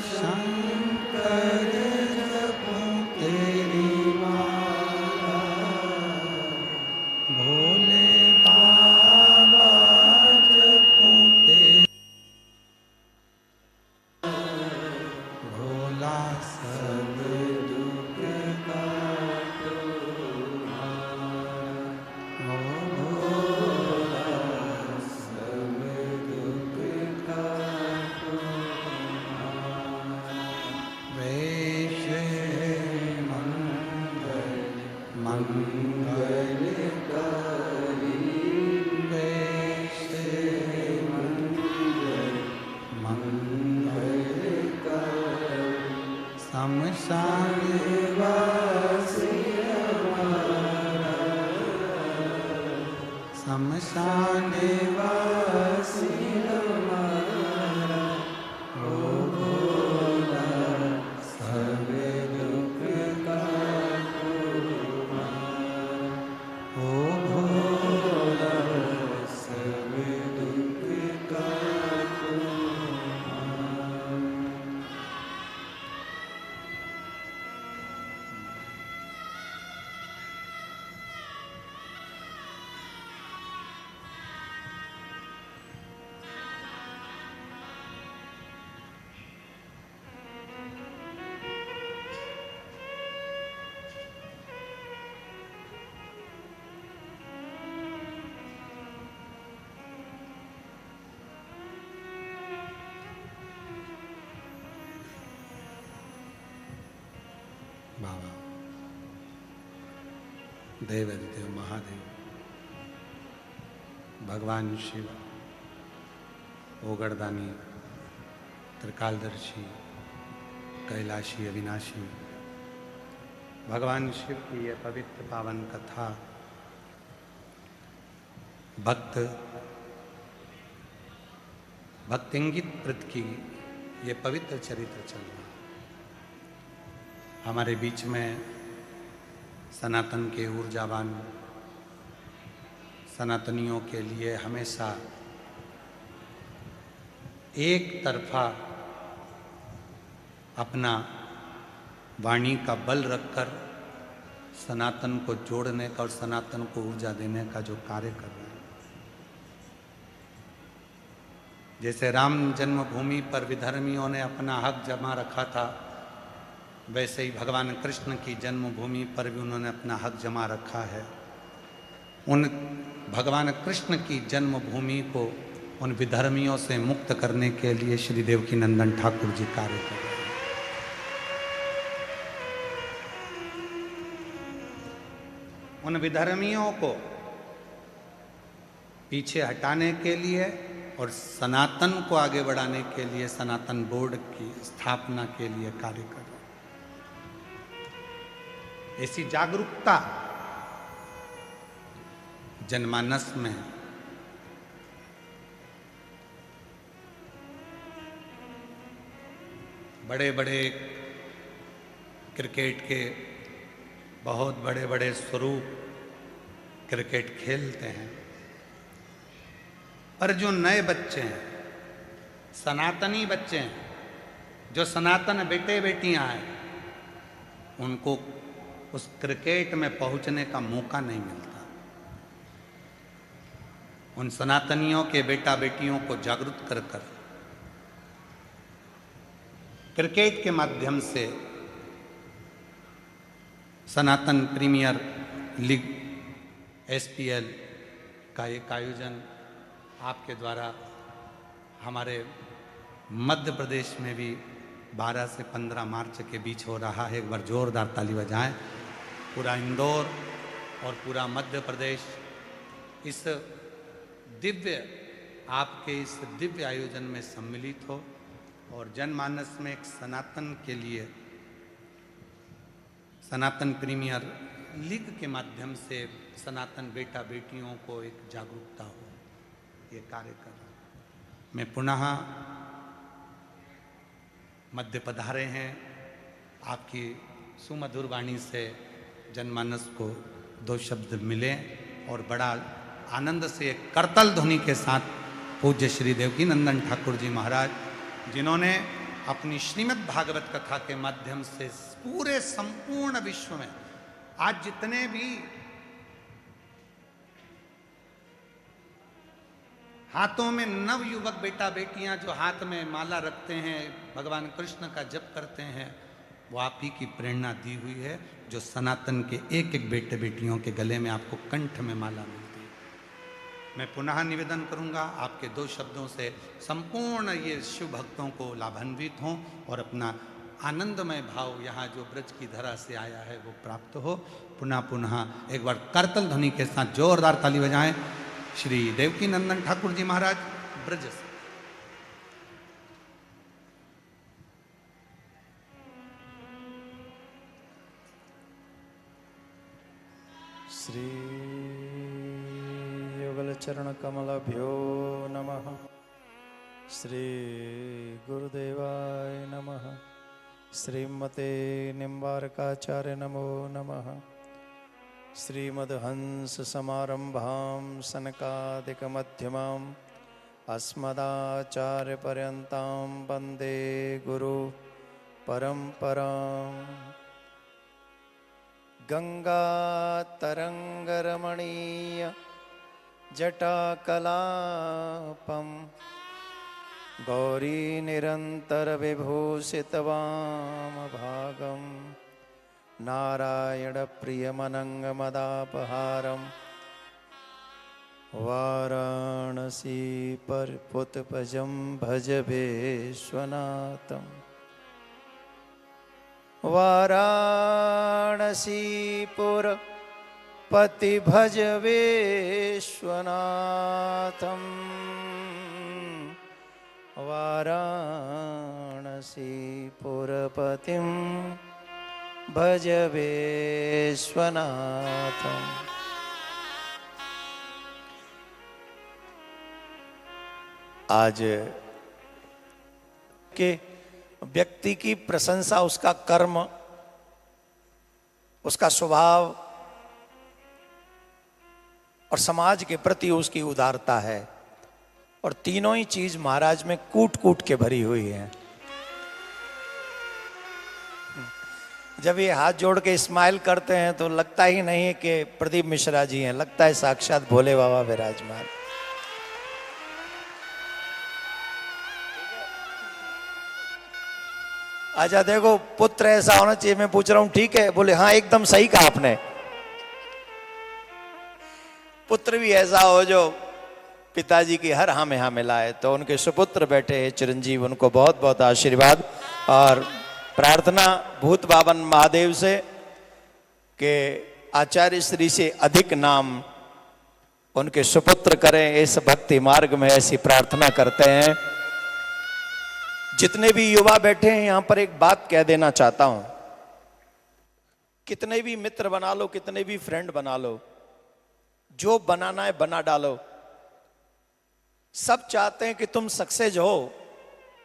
Speaker 1: शंकर जपो तेरी माला भोले बाबा जपो तेरी भोला सब दुख काटो ओ भोला सब दुख काटो वेश मंगल करी वेश मंगल करी शमशान वासी हमारा शमशान वासी हमारा ओ भोला सब दुख काटो ओ भोला सब दुख काटो बाबा देवादिदेव महादेव भगवान शिव ओगरदानी त्रिकालदर्शी कैलाशी अविनाशी भगवान शिव की यह पवित्र पावन कथा भक्तिंगित प्रत की ये पवित्र चरित्र चल रहा है। हमारे बीच में सनातन के ऊर्जावान सनातनियों के लिए हमेशा एक तरफा अपना वाणी का बल रखकर सनातन को जोड़ने का और सनातन को ऊर्जा देने का जो कार्य कर रहे हैं। जैसे राम जन्मभूमि पर विधर्मियों ने अपना हक जमा रखा था, वैसे ही भगवान कृष्ण की जन्मभूमि पर भी उन्होंने अपना हक जमा रखा है। उन भगवान कृष्ण की जन्मभूमि को उन विधर्मियों से मुक्त करने के लिए श्री देवकीनंदन ठाकुर जी कार्य कर रहे हैं। उन विधर्मियों को पीछे हटाने के लिए और सनातन को आगे बढ़ाने के लिए सनातन बोर्ड की स्थापना के लिए कार्य कर रहे हैं। ऐसी जागरूकता जनमानस में है। बड़े बड़े क्रिकेट के बहुत बड़े बड़े स्वरूप क्रिकेट खेलते हैं, पर जो नए बच्चे हैं, सनातनी बच्चे हैं, जो सनातन बेटे बेटियां हैं, उनको उस क्रिकेट में पहुंचने का मौका नहीं मिलता। उन सनातनियों के बेटा बेटियों को जागरूक कर कर क्रिकेट के माध्यम से सनातन प्रीमियर लीग SPL का एक आयोजन आपके द्वारा हमारे मध्य प्रदेश में भी 12 से 15 मार्च के बीच हो रहा है। एक बार जोरदार ताली बजाएं। पूरा इंदौर और पूरा मध्य प्रदेश इस दिव्य आपके इस दिव्य आयोजन में सम्मिलित हो और जनमानस में एक सनातन के लिए सनातन प्रीमियर लीग के माध्यम से सनातन बेटा बेटियों को एक जागरूकता हो, ये कार्य कर रहा हूँ। मैं पुनः मध्य पधारे हैं, आपकी सुमधुर वाणी से जनमानस को दो शब्द मिले और बड़ा आनंद से एक करतल ध्वनि के साथ पूज्य श्री देवकीनंदन ठाकुर जी महाराज, जिन्होंने अपनी श्रीमद् भागवत कथा के माध्यम से पूरे संपूर्ण विश्व में आज जितने भी हाथों में नव युवक बेटा बेटियां जो हाथ में माला रखते हैं, भगवान कृष्ण का जप करते हैं, वो आप ही की प्रेरणा दी हुई है, जो सनातन के एक एक बेटे बेटियों के गले में आपको कंठ में माला मिलती है। मैं पुनः निवेदन करूंगा आपके दो शब्दों से संपूर्ण ये शिव भक्तों को लाभान्वित हों और अपना आनंदमय भाव यहाँ जो ब्रज की धरा से आया है वो प्राप्त हो। पुनः पुनः एक बार करतल ध्वनि के साथ जोरदार ताली बजाएं श्री देवकीनंदन ठाकुर जी महाराज ब्रज से।
Speaker 2: श्री युगल चरण कमलभ्यो नमः। श्री गुरुदेवाय नमः। श्रीमते निम्बारकाचार्य नमो नमः। श्रीमद्हंस समारंभां सनकादिक मध्यमाम् अस्मदाचार्य पर्यन्तां वन्दे गुरु परम्पराम्। गंगा तरंगरमणीय जटाकलापम् गौरी निरंतर विभूषित वामभागं नारायण प्रियमनंगमदापहारं वाराणसी परपुतपजं भज विश्वनाथं। वाराणसीपुरपति भज विश्वनाथं। वाराणसीपुरपतिं भज विश्वनाथं। आज के व्यक्ति की प्रशंसा उसका कर्म, उसका स्वभाव और समाज के प्रति उसकी उदारता है, और तीनों ही चीज महाराज में कूट कूट के भरी हुई है। जब ये हाथ जोड़ के स्माइल करते हैं तो लगता ही नहीं है कि प्रदीप मिश्रा जी हैं, लगता है साक्षात भोले बाबा विराजमान। अच्छा देखो, पुत्र ऐसा होना चाहिए। मैं पूछ रहा हूं ठीक है? बोले हाँ एकदम सही कहा आपने। पुत्र भी ऐसा हो जो पिताजी की हर हाँ में हाँ मिलाए। तो उनके सुपुत्र बैठे हैं चिरंजीव, उनको बहुत बहुत आशीर्वाद और प्रार्थना भूत बाबन महादेव से कि आचार्य श्री से अधिक नाम उनके सुपुत्र करें। इस भक्ति मार्ग में ऐसी प्रार्थना करते हैं। जितने भी युवा बैठे हैं यहां पर एक बात कह देना चाहता हूं। कितने भी मित्र बना लो, कितने भी फ्रेंड बना लो, जो बनाना है बना डालो। सब चाहते हैं कि तुम सक्सेस हो,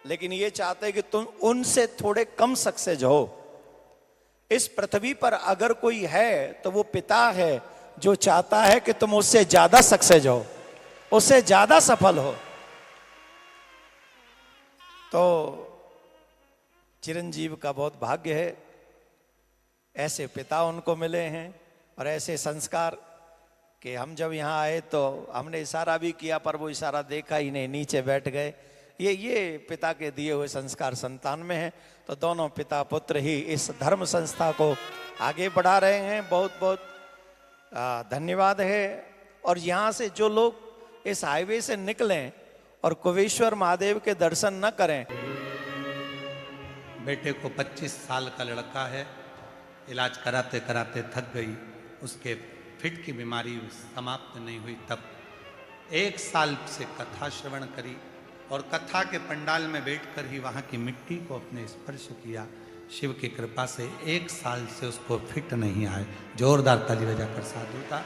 Speaker 2: लेकिन ये चाहते हैं कि तुम उनसे थोड़े कम सक्सेस हो। इस पृथ्वी पर अगर कोई है तो वो पिता है, जो चाहता है कि तुम उससे ज्यादा सक्सेस हो, उससे ज्यादा सफल हो। तो चिरंजीव का बहुत भाग्य है, ऐसे पिता उनको मिले हैं और ऐसे संस्कार कि हम जब यहाँ आए तो हमने इशारा भी किया पर वो इशारा देखा ही नहीं, नीचे बैठ गए। ये पिता के दिए हुए संस्कार संतान में है। तो दोनों पिता पुत्र ही इस धर्म संस्था को आगे बढ़ा रहे हैं। बहुत बहुत धन्यवाद है। और यहाँ से जो लोग इस हाईवे से निकलें और कुबेश्वर महादेव के दर्शन न करें।
Speaker 1: बेटे को 25 साल का लड़का है, इलाज कराते कराते थक गई, उसके फिट की बीमारी समाप्त नहीं हुई। तब 1 साल से कथा श्रवण करी और कथा के पंडाल में बैठकर ही वहां की मिट्टी को अपने स्पर्श किया। शिव की कृपा से 1 साल से उसको फिट नहीं आए। जोरदार ताली बजाकर साधु का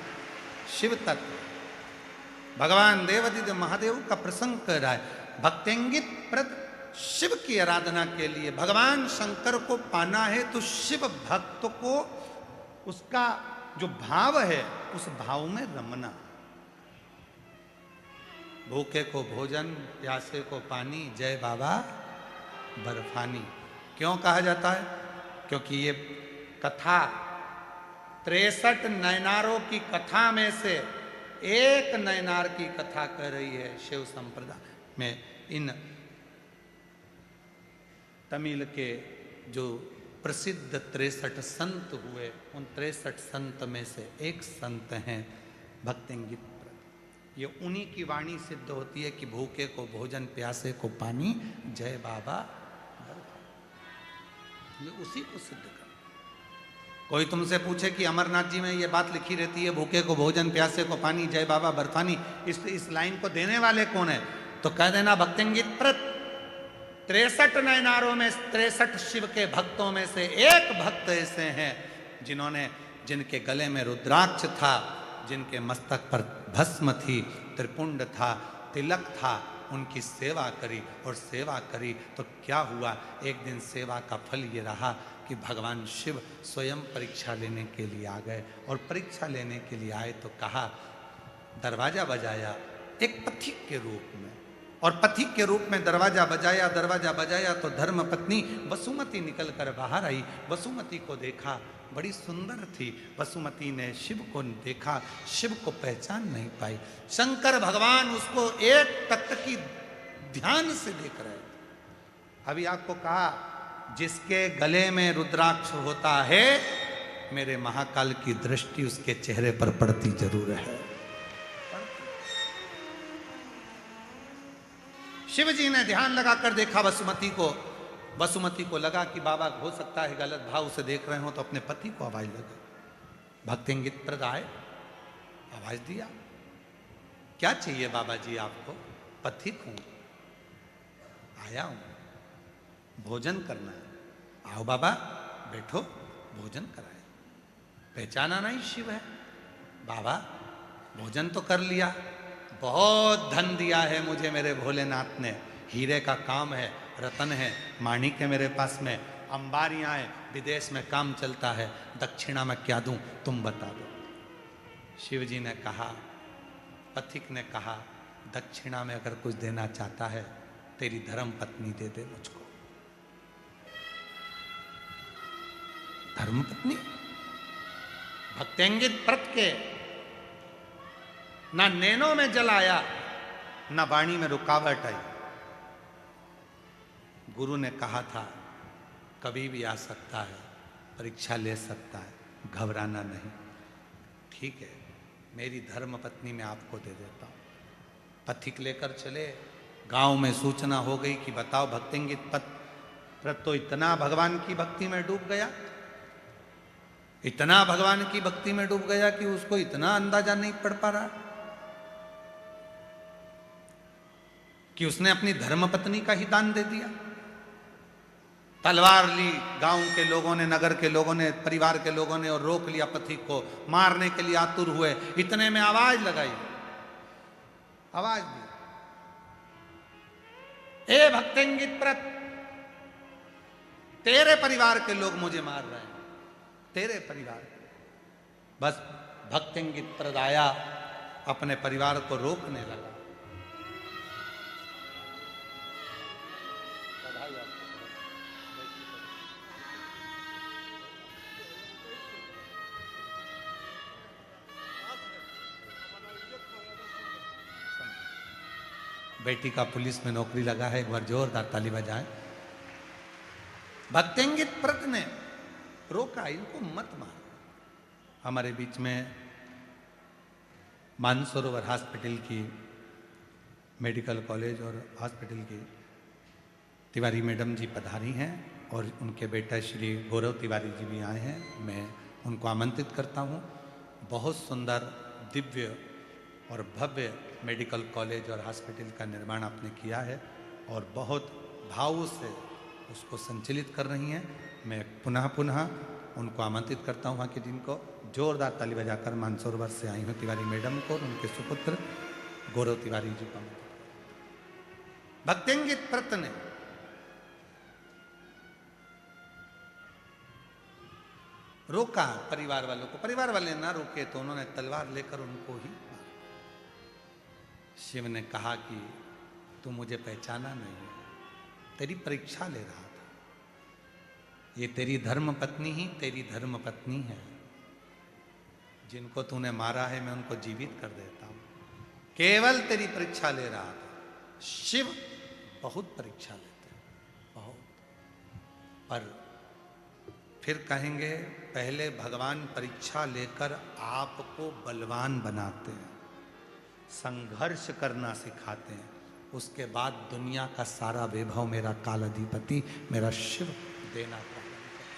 Speaker 1: शिव तत्व भगवान देवादिदेव महादेव का प्रसंग कर रहा है। भक्तेंगित प्रद शिव की आराधना के लिए भगवान शंकर को पाना है तो शिव भक्त को उसका जो भाव है उस भाव में रमना। भूखे को भोजन, प्यासे को पानी, जय बाबा बर्फानी। क्यों कहा जाता है? क्योंकि ये कथा 63 नयनारों की कथा में से एक नयनार की कथा कर रही है शिव संप्रदाय में। इन तमिल के जो प्रसिद्ध 63 संत हुए, उन 63 संत में से एक संत हैं भक्तेंगित प्रद। ये उन्हीं की वाणी सिद्ध होती है कि भूखे को भोजन, प्यासे को पानी, जय बाबा। ये उसी को सिद्ध कर। कोई तुमसे पूछे कि अमरनाथ जी में ये बात लिखी रहती है, भूखे को भोजन, प्यासे को पानी, जय बाबा बर्फानी, इस लाइन को देने वाले कौन है? तो कह देना भक्तेंगित प्रद। 63 नयनारों में 63 शिव के भक्तों में से एक भक्त ऐसे हैं जिनके गले में रुद्राक्ष था, जिनके मस्तक पर भस्म थी, त्रिपुंड था, तिलक था। उनकी सेवा करी और सेवा करी तो क्या हुआ? एक दिन सेवा का फल ये रहा कि भगवान शिव स्वयं परीक्षा लेने के लिए आ गए। और परीक्षा लेने के लिए आए तो कहा, दरवाजा बजाया एक पथिक के रूप में, और पथिक के रूप में दरवाजा बजाया तो धर्म पत्नी वसुमती निकल कर बाहर आई। वसुमती को देखा, बड़ी सुंदर थी। वसुमती ने शिव को देखा, शिव को पहचान नहीं पाई। शंकर भगवान उसको एक तक की ध्यान से देख रहे थे। अभी आपको कहा, जिसके गले में रुद्राक्ष होता है, मेरे महाकाल की दृष्टि उसके चेहरे पर पड़ती जरूर है। शिव जी ने ध्यान लगाकर देखा वसुमती को। वसुमती को लगा कि बाबा हो सकता है गलत भाव से देख रहे हो, तो अपने पति को आवाज लगा। भक्तेंगित प्रद आए, आवाज दिया, क्या चाहिए बाबा जी आपको? पथिक हूं, आया हूं, भोजन करना है। आओ बाबा बैठो, भोजन कराए। पहचाना नहीं शिव है। बाबा भोजन तो कर लिया, बहुत धन दिया है मुझे मेरे भोलेनाथ ने, हीरे का काम है, रतन है, माणिक है मेरे पास में, अंबारियां हैं, विदेश में काम चलता है, दक्षिणा में क्या दूं तुम बता दो। शिव जी ने कहा, पथिक ने कहा, दक्षिणा में अगर कुछ देना चाहता है तेरी धर्म पत्नी दे दे मुझको। धर्म पत्नी? भक्तेंगित प्रद के ना नैनों में जल आया, ना वाणी में रुकावट आई। गुरु ने कहा था, कभी भी आ सकता है, परीक्षा ले सकता है, घबराना नहीं। ठीक है, मेरी धर्म पत्नी मैं आपको दे देता हूं। पथिक लेकर चले। गांव में सूचना हो गई कि बताओ, भक्तेंगित प्रद तो इतना भगवान की भक्ति में डूब गया, इतना भगवान की भक्ति में डूब गया कि उसको इतना अंदाजा नहीं पड़ पा रहा कि उसने अपनी धर्म पत्नी का ही दान दे दिया। तलवार ली गांव के लोगों ने, नगर के लोगों ने, परिवार के लोगों ने, और रोक लिया पथिक को। मारने के लिए आतुर हुए। इतने में आवाज लगाई, आवाज दी, ए भक्तेंगित प्रद, तेरे परिवार के लोग मुझे मार रहे हैं, तेरे परिवार के। बस भक्तेंगित प्रद आया, अपने परिवार को रोकने लगा। बेटी का पुलिस में नौकरी लगा है, एक बार जोरदार ताली बजाएं। भक्तेंगित प्रद ने रोका, इनको मत मारो। हमारे बीच में मानसरोवर हॉस्पिटल की, मेडिकल कॉलेज और हॉस्पिटल की तिवारी मैडम जी पधारी हैं, और उनके बेटा श्री गौरव तिवारी जी भी आए हैं। मैं उनको आमंत्रित करता हूं। बहुत सुंदर, दिव्य और भव्य मेडिकल कॉलेज और हॉस्पिटल का निर्माण आपने किया है और बहुत भाव से उसको संचालित कर रही हैं। मैं पुनः पुनः उनको आमंत्रित करता हूँ वहाँ की टीम को, जोरदार ताली बजाकर मानसरोवर से आई हूँ तिवारी मैडम को और उनके सुपुत्र गौरव तिवारी जी को। भक्तिंगित प्रत ने रोका परिवार वालों को, परिवार वाले ना रोके तो उन्होंने तलवार लेकर उनको ही मारा। शिव ने कहा कि तू मुझे पहचाना नहीं है, तेरी परीक्षा ले रहा था, ये तेरी धर्म पत्नी ही तेरी धर्म पत्नी है, जिनको तूने मारा है मैं उनको जीवित कर देता हूं, केवल तेरी परीक्षा ले रहा था। शिव बहुत परीक्षा लेते हैं, बहुत, पर फिर कहेंगे पहले भगवान परीक्षा लेकर आपको बलवान बनाते हैं, संघर्ष करना सिखाते हैं, उसके बाद दुनिया का सारा वैभव मेरा कालाधिपति मेरा शिव देना प्रारंभ करता।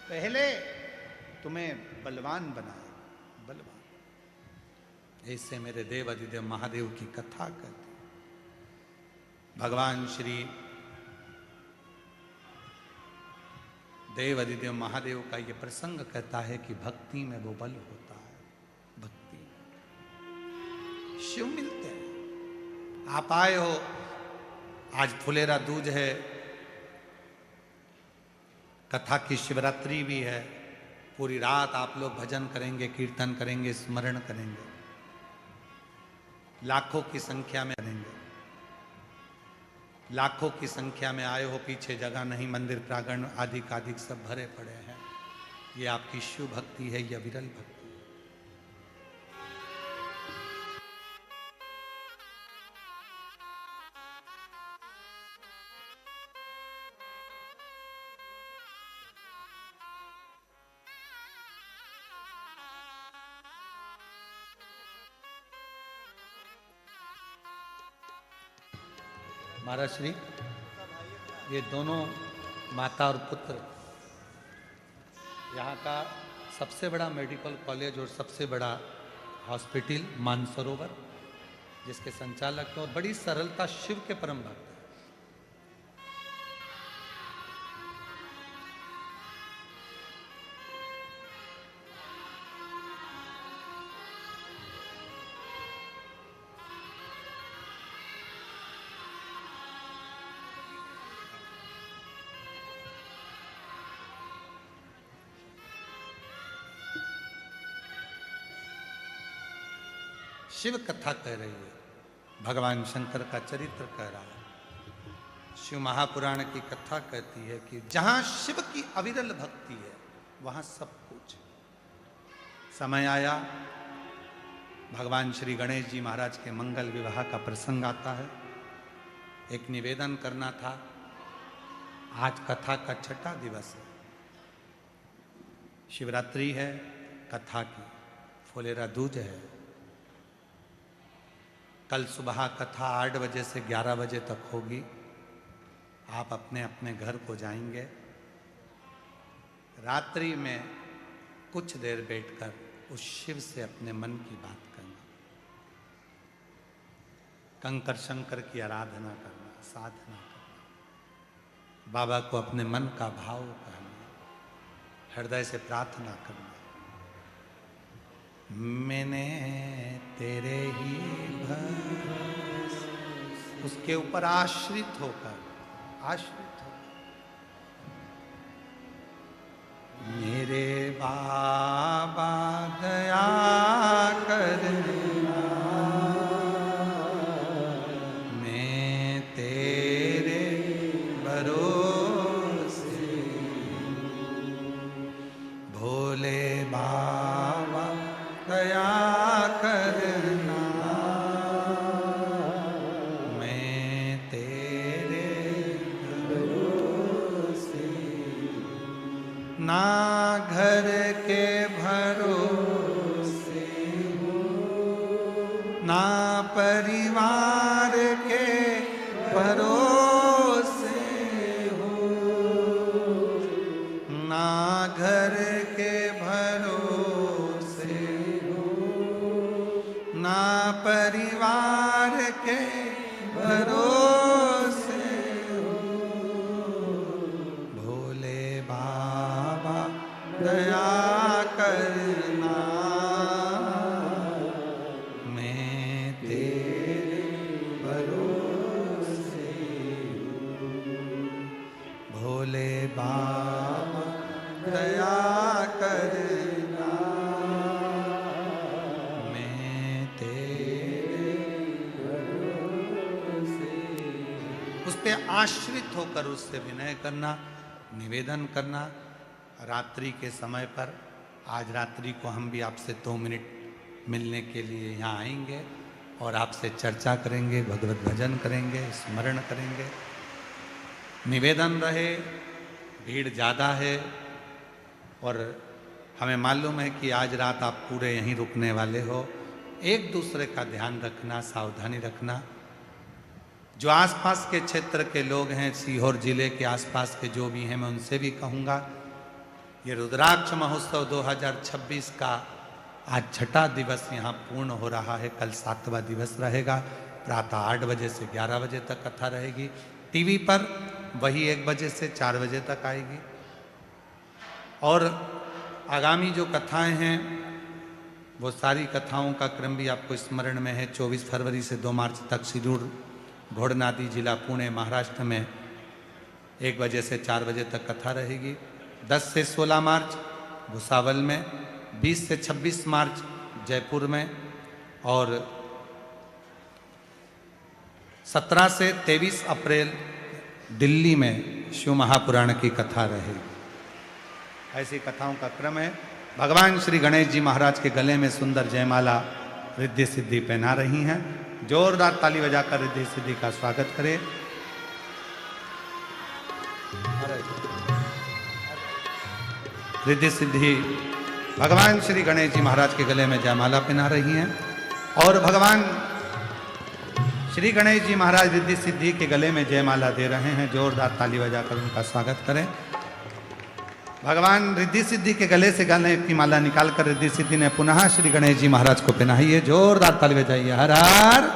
Speaker 1: पहले तुम्हें बलवान बनाए, बलवान। इससे मेरे देव अधिदेव महादेव की कथा करती। भगवान श्री देव अधिदेव महादेव का ये प्रसंग कहता है कि भक्ति में वो बल होता है, भक्ति शिव मिलते हैं। आप आए हो, आज फुलेरा दूज है, कथा की शिवरात्रि भी है, पूरी रात आप लोग भजन करेंगे, कीर्तन करेंगे, स्मरण करेंगे, लाखों की संख्या में करेंगे, लाखों की संख्या में आए हो, पीछे जगह नहीं, मंदिर प्रांगण आदि कादिक सब भरे पड़े हैं। ये आपकी शिव भक्ति है, यह विरल भक्ति। महाराज श्री, ये दोनों माता और पुत्र यहाँ का सबसे बड़ा मेडिकल कॉलेज और सबसे बड़ा हॉस्पिटल मानसरोवर, जिसके संचालक हैं और बड़ी सरलता शिव के परम भक्त हैं। शिव कथा कह रही है, भगवान शंकर का चरित्र कह रहा है। शिव महापुराण की कथा कहती है कि जहां शिव की अविरल भक्ति है वहां सब कुछ। समय आया, भगवान श्री गणेश जी महाराज के मंगल विवाह का प्रसंग आता है। एक निवेदन करना था, आज कथा का छठा दिवस है, शिवरात्रि है, कथा की फुलेरा दूज है। कल सुबह कथा 8 बजे से 11 बजे तक होगी। आप अपने अपने घर को जाएंगे। रात्रि में कुछ देर बैठकर उस शिव से अपने मन की बात करना, कंकर शंकर की आराधना करना, साधना करना, बाबा को अपने मन का भाव कहना, हृदय से प्रार्थना करना, मैंने तेरे ही भरोसे, उसके ऊपर आश्रित होकर मेरे बाबा दया करना, मैं तेरे भरोसे, भोले बाबा दया करना, मैं तेरे भरोसे, ना घर के भरोसे उस पर आश्रित होकर उससे विनय करना, निवेदन करना। रात्रि के समय पर आज रात्रि को हम भी आपसे 2 मिनट मिलने के लिए यहाँ आएंगे और आपसे चर्चा करेंगे, भगवत भजन करेंगे, स्मरण करेंगे। निवेदन रहे, भीड़ ज़्यादा है और हमें मालूम है कि आज रात आप पूरे यहीं रुकने वाले हो। एक दूसरे का ध्यान रखना, सावधानी रखना। जो आसपास के क्षेत्र के लोग हैं, सीहोर जिले के आसपास के जो भी हैं, मैं उनसे भी कहूँगा, ये रुद्राक्ष महोत्सव 2026 का आज 6ठा दिवस यहाँ पूर्ण हो रहा है। कल 7वां दिवस रहेगा। प्रातः 8 बजे से 11 बजे तक कथा रहेगी। टीवी पर वही 1 बजे से 4 बजे तक आएगी। और आगामी जो कथाएं हैं वो सारी कथाओं का क्रम भी आपको स्मरण में है। 24 फरवरी से 2 मार्च तक शिरूर घोड़नादी जिला पुणे महाराष्ट्र में 1 बजे से 4 बजे तक कथा रहेगी। 10 से 16 मार्च भुसावल में, 20 से 26 मार्च जयपुर में और 17 से 23 अप्रैल दिल्ली में शिव महापुराण की कथा रहेगी। ऐसी कथाओं का क्रम है। भगवान श्री गणेश जी महाराज के गले में सुंदर जयमाला रिद्धि सिद्धि पहना रही हैं। जोरदार ताली बजाकर रिद्धि सिद्धि का स्वागत करें। रिद्धि सिद्धि भगवान श्री गणेश जी महाराज के गले में जयमाला पहना रही हैं और भगवान श्री गणेश जी महाराज रिद्धि सिद्धि के गले में जयमाला दे रहे हैं। जोरदार ताली बजाकर उनका स्वागत करें। भगवान रिद्धि सिद्धि के गले से गले की माला निकालकर रिद्धि सिद्धि ने पुनः श्री गणेश जी महाराज को पहनाई है। जोरदार ताली बजाइए। हर हर।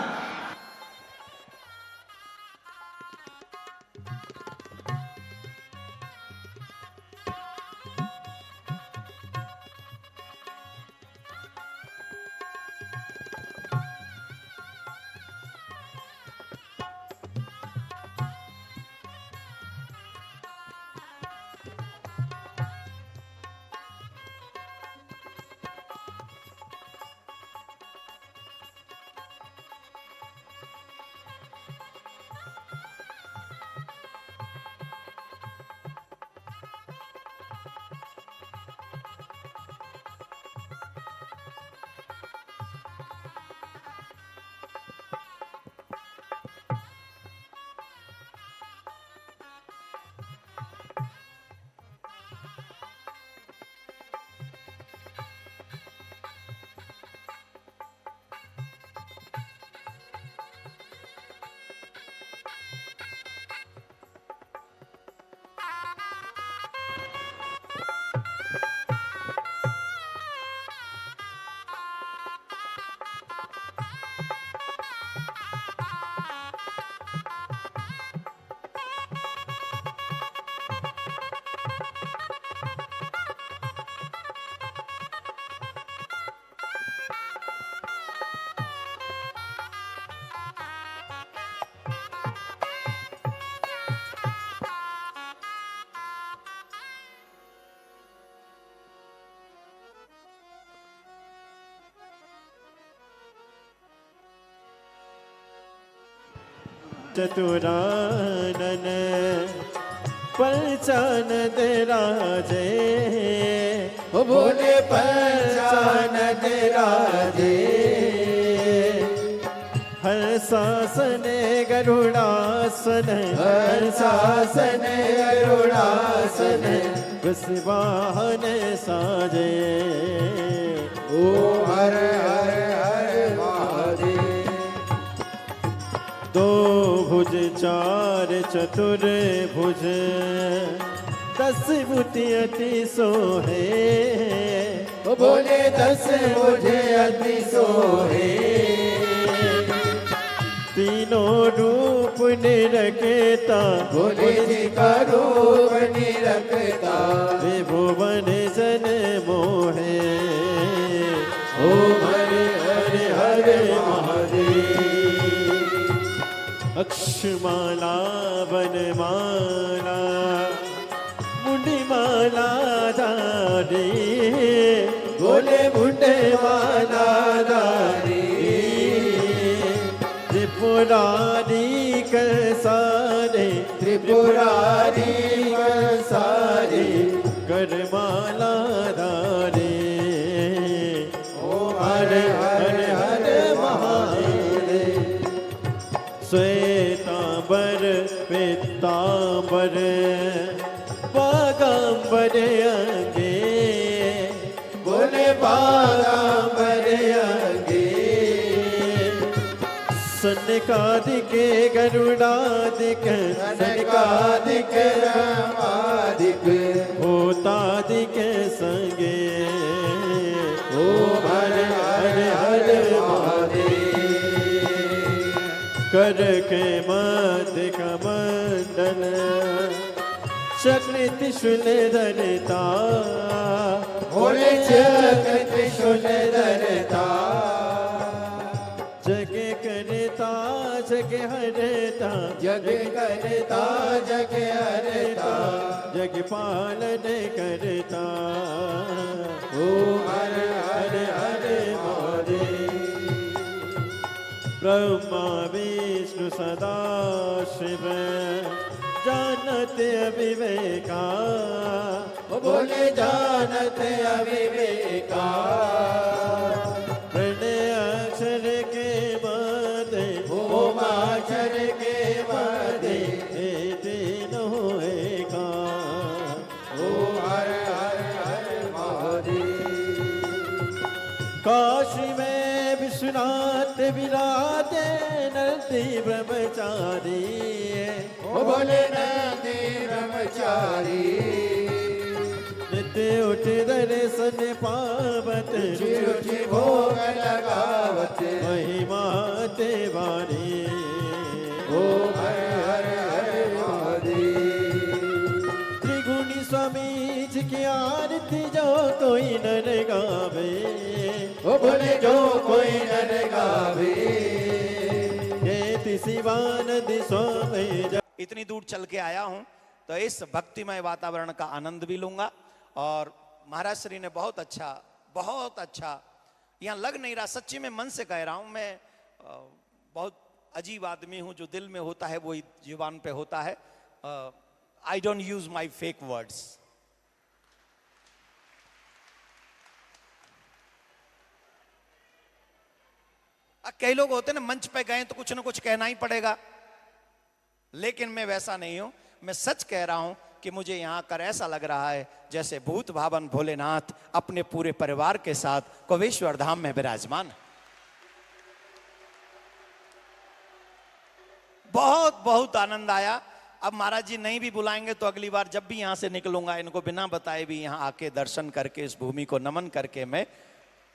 Speaker 4: चतुरानन पंचानद राजे, बोले पंचानद राजे। हर शासन गरुड़ासन, हर शासन गरुड़ासन, बस वाहन साजे। ओ हर हर हर महादेव। दो भुज चार चतुर भुज, 10 भुति अति सोहे, बोले 10 भुज अति सोहे। तीनों रूप निरखता, बोले जी का रूप निरखता, विभुवन जन मोहे। ओम हरे हरे हरे महादेव। अक्षमाला वनमाला, मुंडमाला धारी, बोले मुंडमाला धारी। त्रिपुरारी कर रे त्रिपुरारी सारे करमाला धारे ओम हरे हरे हरे महादेव श्वेतांबर पीतांबर बागांबर अंगे बोले बागांबर अंगे सनकादिके गरुडादिक सनकादिक रामादिक भूतादिक संगे ओम हरे हरे हरे महादेव कर के मध्य कमंडल चक्र त्रिशूल धरता बोले चक्र त्रिशूल धरता जग करता जग हरता जग करता जग हरता जग पालन करता ओम हरे हरे हरे महादेव ब्रह्मा विष्णु सदा शिव जानत अविवेका बोले जानत अविवेका प्रणय अक्षर के मध्य ओम अक्षर के मध्य हे तीनों एका ओम हरे हरे हरे महादेव काशी में विश्वनाथ विराजे नंदी ब्रह्मचारी बोले नंदी ब्रह्मचारी नित्य उठ दर्शन पावत उठ भोग लगावत महिमा ते वाणी ओम हरे हरे हरे महादेव त्रिगुणी स्वामी जी की आरती जो कोई नर गावे ओ बोले जो कोई नर गावे शिवानंद स्वामी
Speaker 2: इतनी दूर चल के आया हूं तो इस भक्तिमय वातावरण का आनंद भी लूंगा। और महाराज श्री ने बहुत अच्छा यहाँ लग नहीं रहा, सच्ची में मन से कह रहा हूं। मैं बहुत अजीब आदमी हूं, जो दिल में होता है वही जुबान पे होता है। I don't use my fake words. कई लोग होते हैं ना, मंच पे गए तो कुछ ना कुछ कहना ही पड़ेगा, लेकिन मैं वैसा नहीं हूं। मैं सच कह रहा हूं कि मुझे यहां कर ऐसा लग रहा है जैसे भूत भावन भोलेनाथ अपने पूरे परिवार के साथ कोवेश्वर धाम में विराजमान है। बहुत आनंद आया। अब महाराज जी नहीं भी बुलाएंगे तो अगली बार जब भी यहां से निकलूंगा, इनको बिना बताए भी यहां आके दर्शन करके इस भूमि को नमन करके मैं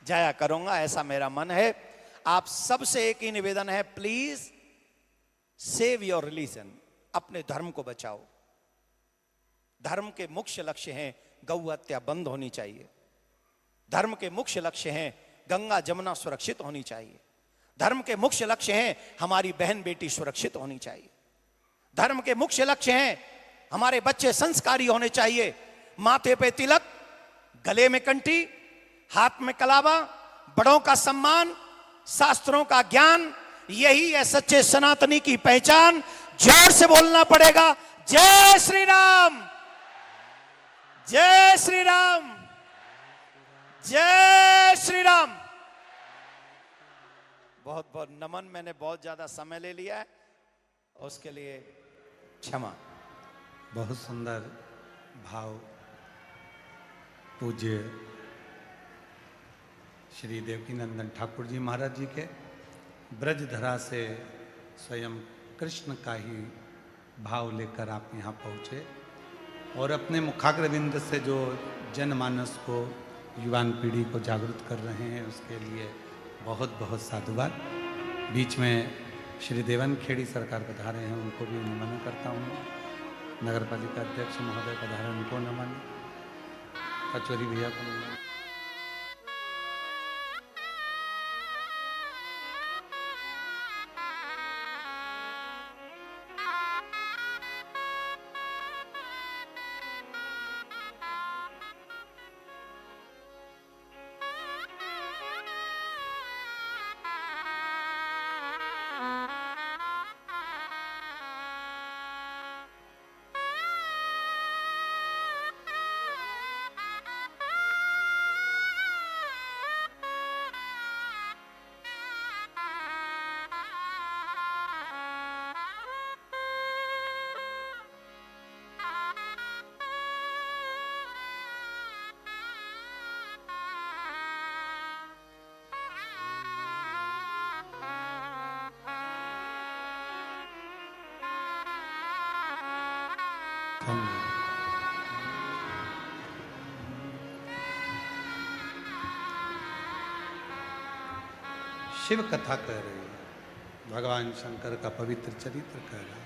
Speaker 2: जाया करूंगा, ऐसा मेरा मन है। आप सबसे एक ही निवेदन है, प्लीज सेव योर रिलीजन, अपने धर्म को बचाओ। धर्म के मुख्य लक्ष्य हैं गौ हत्या बंद होनी चाहिए। धर्म के मुख्य लक्ष्य हैं गंगा जमुना सुरक्षित होनी चाहिए। धर्म के मुख्य लक्ष्य हैं हमारी बहन बेटी सुरक्षित होनी चाहिए। धर्म के मुख्य लक्ष्य हैं हमारे बच्चे संस्कारी होने चाहिए। माथे पे तिलक, गले में कंठी, हाथ में कलावा, बड़ों का सम्मान, शास्त्रों का ज्ञान, यही है सच्चे सनातनी की पहचान। जोर से बोलना पड़ेगा, जय श्री राम, जय श्री राम, जय श्री राम। बहुत बहुत नमन। मैंने बहुत ज्यादा समय ले लिया है, उसके लिए क्षमा।
Speaker 1: बहुत सुंदर भाव पूज्य श्री देवकीनंदन ठाकुर जी महाराज जी के ब्रजधरा से स्वयं कृष्ण का ही भाव लेकर आप यहाँ पहुँचे और अपने मुखाग्रविंद से जो जनमानस को, युवान पीढ़ी को जागरूक कर रहे हैं, उसके लिए बहुत बहुत साधुवाद। बीच में श्री देवन खेड़ी सरकार पधारे हैं, उनको भी नमन करता हूँ। नगर पालिका अध्यक्ष महोदय पधारे, उनको नमन। कचौरी भैया को नमन। कहूंगा। शिव कथा कह रही है, भगवान शंकर का पवित्र चरित्र कह रहा है।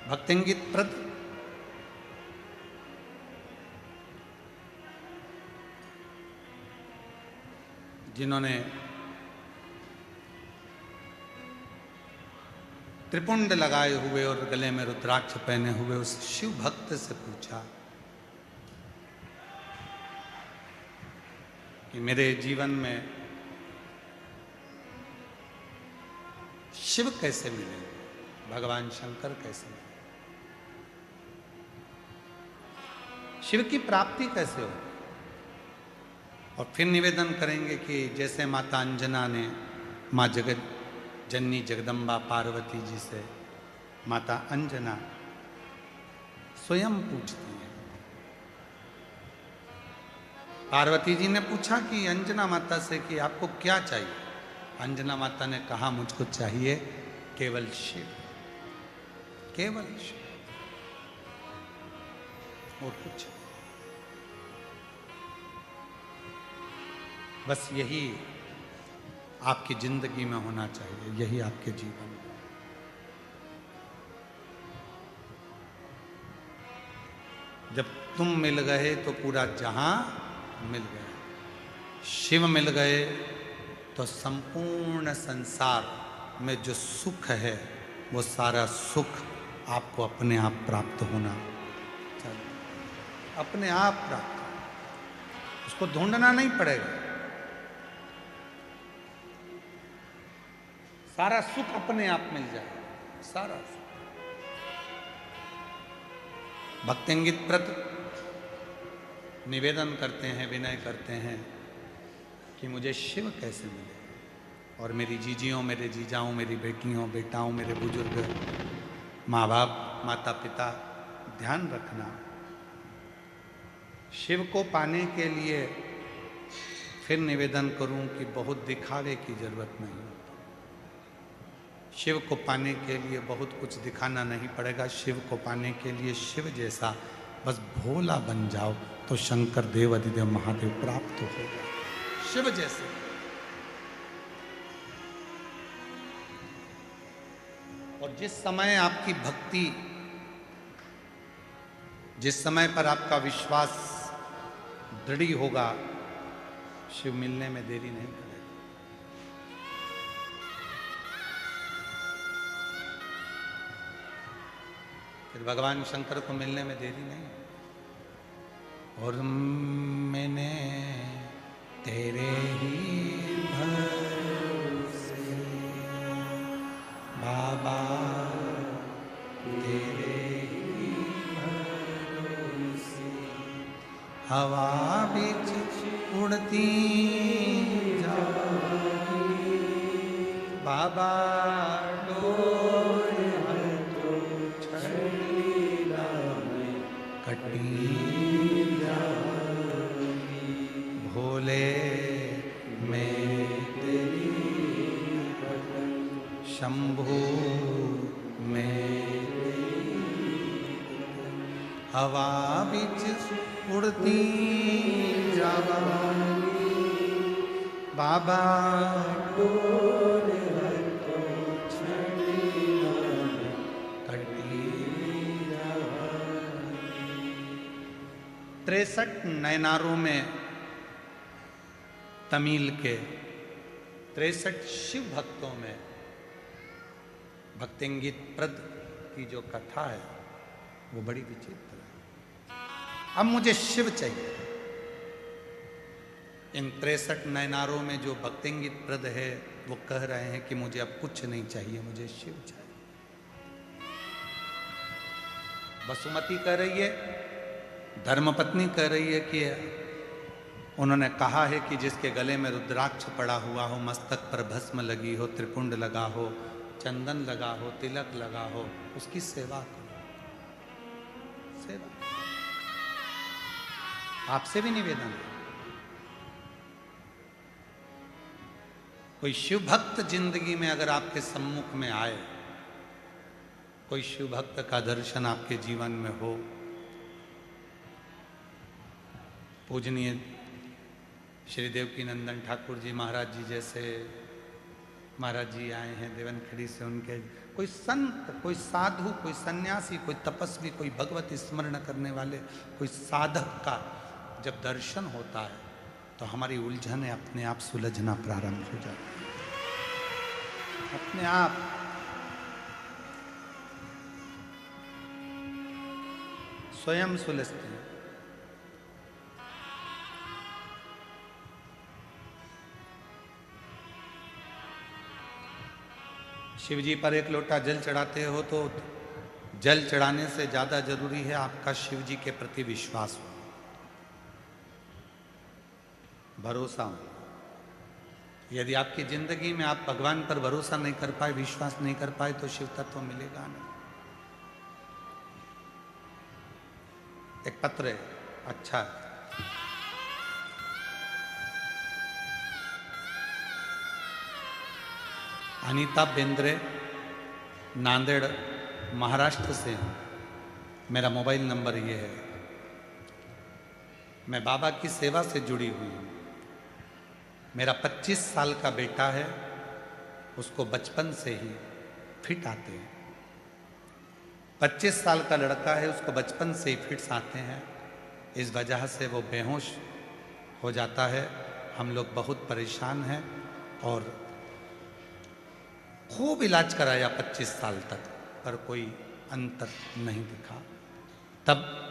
Speaker 1: भक्तिंगित प्रद जिन्होंने त्रिपुंड लगाए हुए और गले में रुद्राक्ष पहने हुए उस शिव भक्त से पूछा कि मेरे जीवन में शिव कैसे मिले, भगवान शंकर कैसे मिले, शिव की प्राप्ति कैसे हो। और फिर निवेदन करेंगे कि जैसे माता अंजना ने माँ जगत जननी जगदम्बा पार्वती जी से माता अंजना स्वयं पूछती है। पार्वती जी ने पूछा कि अंजना माता से कि आपको क्या चाहिए। अंजना माता ने कहा मुझको चाहिए केवल शिव, केवल शिव और कुछ। बस यही आपकी जिंदगी में होना चाहिए, यही आपके जीवन में। जब तुम मिल गए तो पूरा जहां मिल गया। शिव मिल गए तो संपूर्ण संसार में जो सुख है वो सारा सुख आपको अपने आप प्राप्त होना चाहिए, अपने आप प्राप्त, उसको ढूंढना नहीं पड़ेगा। सारा सुख अपने आप मिल जाए, सारा सुख। भक्तिंगित प्रत निवेदन करते हैं, विनय करते हैं कि मुझे शिव कैसे मिले। और मेरी जीजियों, मेरे जीजाओं, मेरी बेटियों, बेटाओं, मेरे बुजुर्ग, माँ बाप, माता पिता, ध्यान रखना, शिव को पाने के लिए फिर निवेदन करूं कि बहुत दिखावे की जरूरत नहीं। शिव को पाने के लिए बहुत कुछ दिखाना नहीं पड़ेगा। शिव को पाने के लिए शिव जैसा बस भोला बन जाओ तो शंकर देव अधिदेव महादेव प्राप्त होगा, शिव जैसे। और जिस समय आपकी भक्ति, जिस समय पर आपका विश्वास दृढ़ होगा, शिव मिलने में देरी नहीं करेगा। फिर भगवान शंकर को मिलने में देरी नहीं। और मैंने तेरे ही भरोसे बाबा, तेरे ही भरोसे हवा बीच उड़ती जाऊंगी बाबा, भोले में तेरी शंभू में हवा बिच उड़ती जावांगी बाबा, तिरसठ नयनारों में तमिल के 63 शिव भक्तों में भक्तिंगित प्रद की जो कथा है वो बड़ी विचित्र है। अब मुझे शिव चाहिए। इन 63 नयनारों में जो भक्तिंगित प्रद है वो कह रहे हैं कि मुझे अब कुछ नहीं चाहिए, मुझे शिव चाहिए। वसुमती कह रही है, धर्मपत्नी कह रही है कि उन्होंने कहा है कि जिसके गले में रुद्राक्ष पड़ा हुआ हो, मस्तक पर भस्म लगी हो, त्रिपुंड लगा हो, चंदन लगा हो, तिलक लगा हो, उसकी सेवा करो। सेवा आपसे भी निवेदन है। कोई शिव भक्त जिंदगी में अगर आपके सम्मुख में आए, कोई शिव भक्त का दर्शन आपके जीवन में हो, पूजनीय श्री देवकी नंदन ठाकुर जी महाराज जी जैसे महाराज जी आए हैं देवनखड़ी से, उनके कोई संत, कोई साधु, कोई सन्यासी, कोई तपस्वी, कोई भगवत स्मरण करने वाले, कोई साधक का जब दर्शन होता है तो हमारी उलझनें अपने आप सुलझना प्रारंभ हो जाती है, अपने आप। स्वयं सुलझते हैं। शिव जी पर एक लोटा जल चढ़ाते हो तो जल चढ़ाने से ज्यादा जरूरी है आपका शिव जी के प्रति विश्वास हो, भरोसा हो। यदि आपकी जिंदगी में आप भगवान पर भरोसा नहीं कर पाए, विश्वास नहीं कर पाए, तो शिव तत्व मिलेगा नहीं। एक पत्र है, अच्छा है। अनीता बेंद्रे, नांदेड़ महाराष्ट्र से हूँ। मेरा मोबाइल नंबर ये है। मैं बाबा की सेवा से जुड़ी हुई हूँ। मेरा 25 साल का बेटा है, उसको बचपन से ही फिट आते हैं। 25 साल का लड़का है, उसको बचपन से ही फिट्स आते हैं। इस वजह से वो बेहोश हो जाता है। हम लोग बहुत परेशान हैं और खूब इलाज कराया 25 साल तक, पर कोई अंतर नहीं दिखा। तब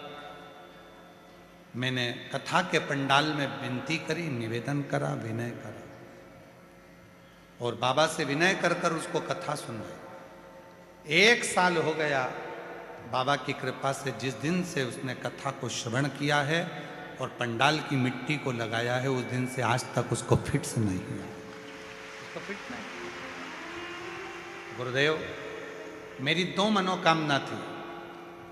Speaker 1: मैंने कथा के पंडाल में विनती करी, निवेदन करा, विनय करा और बाबा से विनय कर कर उसको कथा सुनाई। 1 साल हो गया बाबा की कृपा से, जिस दिन से उसने कथा को श्रवण किया है और पंडाल की मिट्टी को लगाया है, उस दिन से आज तक उसको फिट्स नहीं हुआ। उसको फिट नहीं। गुरुदेव, मेरी 2 मनोकामना थी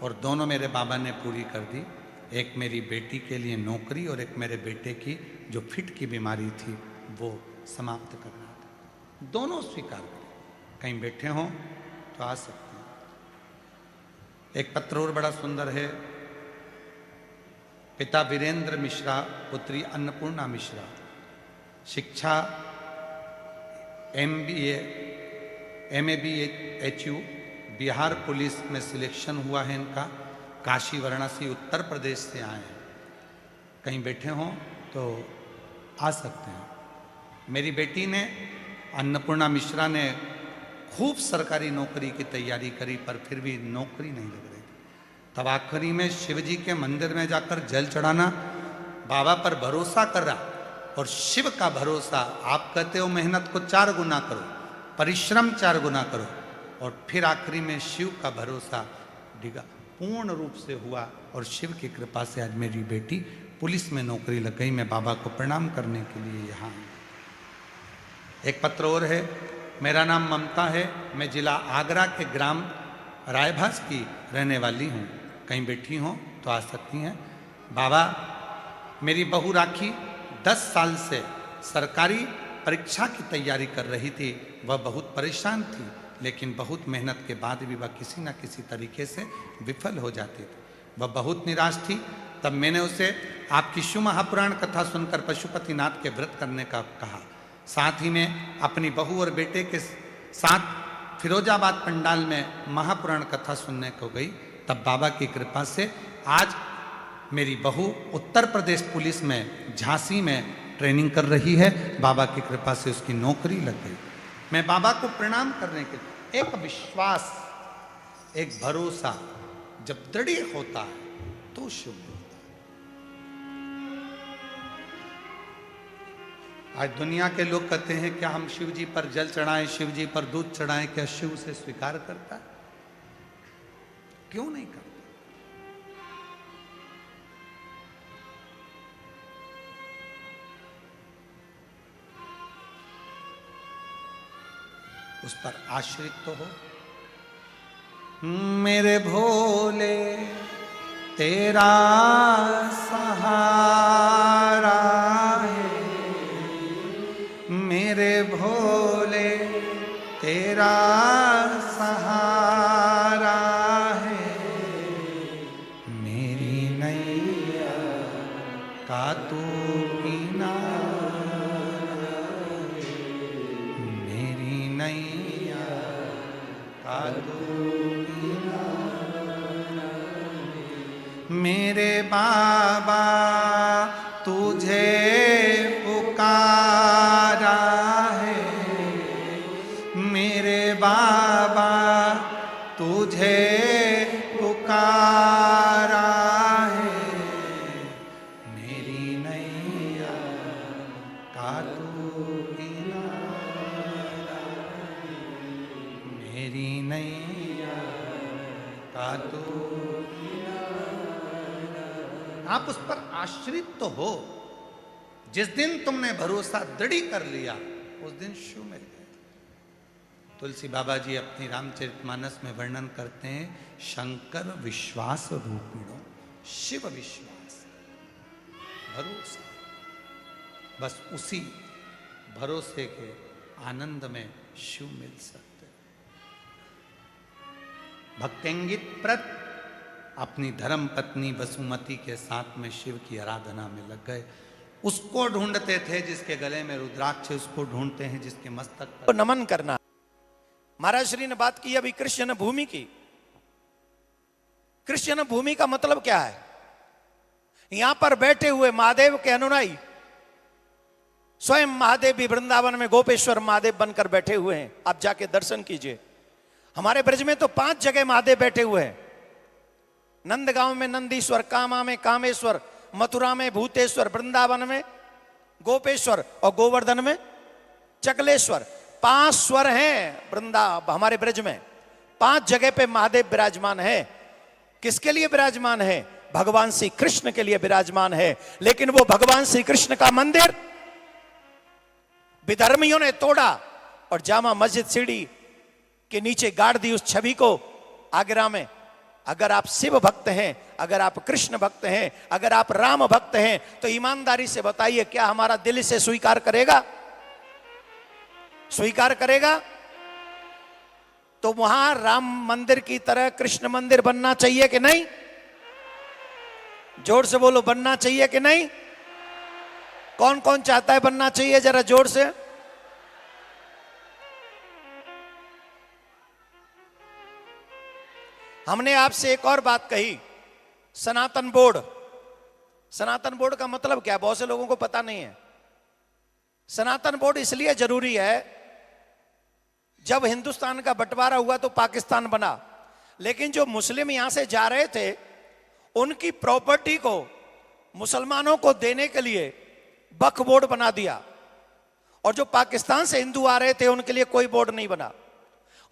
Speaker 1: और दोनों मेरे बाबा ने पूरी कर दी। एक मेरी बेटी के लिए नौकरी और एक मेरे बेटे की जो फिट की बीमारी थी वो समाप्त करना था। दोनों स्वीकार करें। कहीं बैठे हों तो आ सकते हैं। एक पत्र और बड़ा सुंदर है। पिता वीरेंद्र मिश्रा, पुत्री अन्नपूर्णा मिश्रा। शिक्षा MBA MABHU, बिहार पुलिस में सिलेक्शन हुआ है इनका। काशी वाराणसी उत्तर प्रदेश से आए हैं। कहीं बैठे हों तो आ सकते हैं। मेरी बेटी ने, अन्नपूर्णा मिश्रा ने, खूब सरकारी नौकरी की तैयारी करी पर फिर भी नौकरी नहीं लग रही थी। तब आखिरी में शिव जी के मंदिर में जाकर जल चढ़ाना, बाबा पर भरोसा कर रहा। और शिव का भरोसा, आप कहते हो मेहनत को 4 गुना करो, परिश्रम 4 गुना करो, और फिर आखिरी में शिव का भरोसा डिगा पूर्ण रूप से हुआ और शिव की कृपा से आज मेरी बेटी पुलिस में नौकरी लग गई। मैं बाबा को प्रणाम करने के लिए यहाँ हूँ। एक पत्र और है। मेरा नाम ममता है, मैं जिला आगरा के ग्राम रायभास की रहने वाली हूँ। कहीं बैठी हों तो आ सकती हैं। बाबा, मेरी बहू राखी 10 साल से सरकारी परीक्षा की तैयारी कर रही थी। वह बहुत परेशान थी, लेकिन बहुत मेहनत के बाद भी वह किसी न किसी तरीके से विफल हो जाती थी। वह बहुत निराश थी। तब मैंने उसे आपकी शिव महापुराण कथा सुनकर पशुपतिनाथ के व्रत करने का कहा। साथ ही में अपनी बहू और बेटे के साथ फिरोजाबाद पंडाल में महापुराण कथा सुनने को गई। तब बाबा की कृपा से आज मेरी बहू उत्तर प्रदेश पुलिस में झांसी में ट्रेनिंग कर रही है। बाबा की कृपा से उसकी नौकरी लग गई। मैं बाबा को प्रणाम करने के लिए, एक विश्वास, एक भरोसा जब दृढ़ होता है तो शुभ होता है। आज दुनिया के लोग कहते हैं क्या हम शिव जी पर जल चढ़ाएं, शिव जी पर दूध चढ़ाएं, क्या शिव उसे स्वीकार करता है? क्यों नहीं करता? उस पर आश्रित तो हो। मेरे भोले तेरा सहारा है, मेरे भोले तेरा सहारा है, मेरी नैया का तू किनारा है, मेरी नैया का तू किनारा है। मेरे बाबा तुझे पुकारा है, मेरे बाबा तुझे पुकारा है, मेरी नैया का तू किनारा है, मेरी नैया का तू किनारा। आप उस पर आश्रित तो हो। जिस दिन तुमने भरोसा दृढ़ कर लिया उस दिन शिव मिल गए। तुलसी बाबा जी अपनी रामचरितमानस में वर्णन करते हैं, शंकर विश्वास रूपिणो, शिव विश्वास, भरोसा। बस उसी भरोसे के आनंद में शिव मिल सकते। भक्तेंगित प्रत अपनी धर्म पत्नी वसुमती के साथ में शिव की आराधना में लग गए। उसको ढूंढते थे जिसके गले में रुद्राक्ष, उसको ढूंढते हैं जिसके मस्तक पर
Speaker 2: नमन करना। महाराज श्री ने बात की अभी कृष्ण भूमि की। कृष्ण भूमि का मतलब क्या है? यहां पर बैठे हुए महादेव के अनुयायी, स्वयं महादेव भी वृंदावन में गोपेश्वर महादेव बनकर बैठे हुए हैं। आप जाके दर्शन कीजिए। हमारे ब्रज में तो 5 जगह महादेव बैठे हुए हैं। नंदगांव में नंदीश्वर, कामा में कामेश्वर, मथुरा में भूतेश्वर, वृंदावन में गोपेश्वर और गोवर्धन में चकलेश्वर। 5 स्वर हैं हमारे ब्रज में। 5 जगह पे महादेव विराजमान है। किसके लिए विराजमान है? भगवान श्री कृष्ण के लिए विराजमान है। लेकिन वो भगवान श्री कृष्ण का मंदिर विधर्मियों ने तोड़ा और जामा मस्जिद सीढ़ी के नीचे गाड़ दी उस छवि को आगरा में। अगर आप शिव भक्त हैं, अगर आप कृष्ण भक्त हैं, अगर आप राम भक्त हैं, तो ईमानदारी से बताइए, क्या हमारा दिल इसे स्वीकार करेगा? स्वीकार करेगा? तो वहां राम मंदिर की तरह कृष्ण मंदिर बनना चाहिए कि नहीं? जोर से बोलो, बनना चाहिए कि नहीं? कौन कौन चाहता है बनना चाहिए? जरा जोर से। हमने आपसे एक और बात कही, सनातन बोर्ड। सनातन बोर्ड का मतलब क्या है? बहुत से लोगों को पता नहीं है। सनातन बोर्ड इसलिए जरूरी है, जब हिंदुस्तान का बंटवारा हुआ तो पाकिस्तान बना, लेकिन जो मुस्लिम यहां से जा रहे थे उनकी प्रॉपर्टी को मुसलमानों को देने के लिए वक्फ बोर्ड बना दिया, और जो पाकिस्तान से हिंदू आ रहे थे उनके लिए कोई बोर्ड नहीं बना।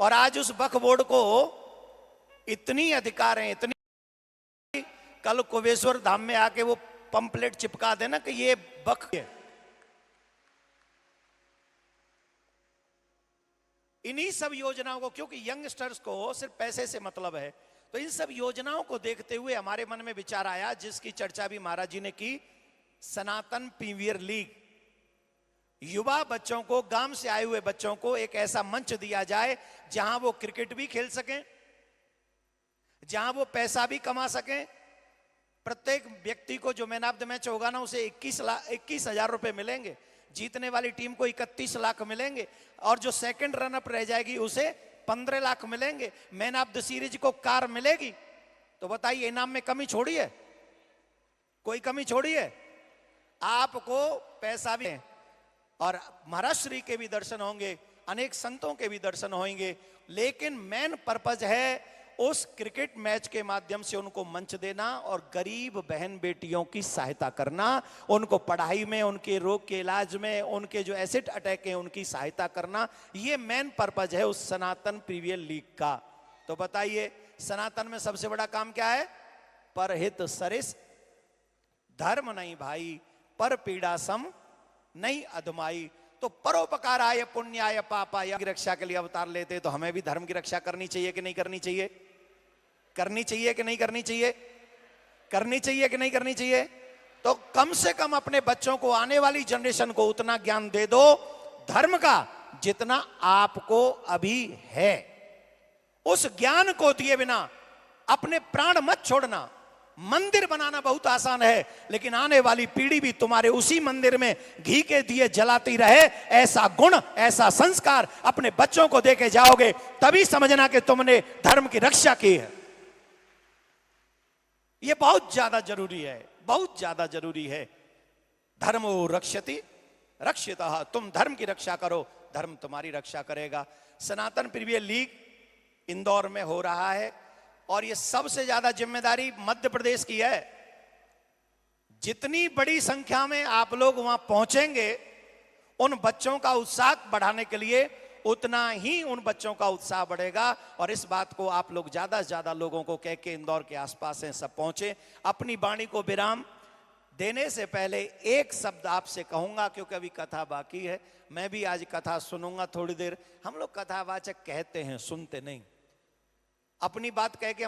Speaker 2: और आज उस वक्फ बोर्ड को इतनी अधिकार है, इतनी, कल कुबेश्वर धाम में आके वो पंपलेट चिपका देना कि ये वक्फ है। इन्हीं सब योजनाओं को, क्योंकि यंगस्टर्स को सिर्फ पैसे से मतलब है, तो इन सब योजनाओं को देखते हुए हमारे मन में विचार आया, जिसकी चर्चा भी महाराज जी ने की, सनातन प्रीमियर लीग। युवा बच्चों को, गांव से आए हुए बच्चों को एक ऐसा मंच दिया जाए जहां वो क्रिकेट भी खेल सकें, जहां वो पैसा भी कमा सकें। प्रत्येक व्यक्ति को जो मैन ऑफ द मैच होगा ना, उसे 21,000 रुपए मिलेंगे। जीतने वाली टीम को 31 लाख मिलेंगे, और जो सेकंड रनअप रह जाएगी उसे 15 लाख मिलेंगे। मैन ऑफ द सीरीज को कार मिलेगी। तो बताइए, इनाम में कमी छोड़ी है? कोई कमी छोड़ी है? आपको पैसा भी है, और महाराज श्री के भी दर्शन होंगे, अनेक संतों के भी दर्शन होंगे, लेकिन मेन पर्पज है उस क्रिकेट मैच के माध्यम से उनको मंच देना और गरीब बहन बेटियों की सहायता करना, उनको पढ़ाई में, उनके रोग के इलाज में, उनके जो एसिड अटैक है उनकी सहायता करना। ये मेन पर्पज है उस सनातन प्रीमियर लीग का। तो बताइए, सनातन में सबसे बड़ा काम क्या है? परहित सरिस धर्म नहीं भाई, पर पीड़ा सम नहीं अधमाई। तो परोपकाराय पुण्याय पापाय की रक्षा के लिए अवतार लेते, तो हमें भी धर्म की रक्षा करनी चाहिए कि नहीं करनी चाहिए? करनी चाहिए कि नहीं करनी चाहिए? करनी चाहिए कि नहीं करनी चाहिए? तो कम से कम अपने बच्चों को, आने वाली जनरेशन को उतना ज्ञान दे दो धर्म का जितना आपको अभी है। उस ज्ञान को दिए बिना अपने प्राण मत छोड़ना। मंदिर बनाना बहुत आसान है, लेकिन आने वाली पीढ़ी भी तुम्हारे उसी मंदिर में घी के दिए जलाती रहे, ऐसा गुण, ऐसा संस्कार अपने बच्चों को देके जाओगे, तभी समझना कि तुमने धर्म की रक्षा की है। यह बहुत ज्यादा जरूरी है, बहुत ज्यादा जरूरी है। धर्मो रक्षति रक्षितः, तुम धर्म की रक्षा करो, धर्म तुम्हारी रक्षा करेगा। सनातन प्रीमियर लीग इंदौर में हो रहा है और ये सबसे ज्यादा जिम्मेदारी मध्य प्रदेश की है। जितनी बड़ी संख्या में आप लोग वहां पहुंचेंगे, उन बच्चों का उत्साह बढ़ाने के लिए उतना ही उन बच्चों का उत्साह बढ़ेगा। और इस बात को आप लोग ज्यादा से ज्यादा लोगों को कह के इंदौर के आसपास हैं सब पहुंचे। अपनी वाणी को विराम देने से पहले एक शब्द आपसे कहूंगा, क्योंकि अभी कथा बाकी है। मैं भी आज कथा सुनूंगा थोड़ी देर। हम लोग कथावाचक कहते हैं, सुनते नहीं। अपनी बात कह के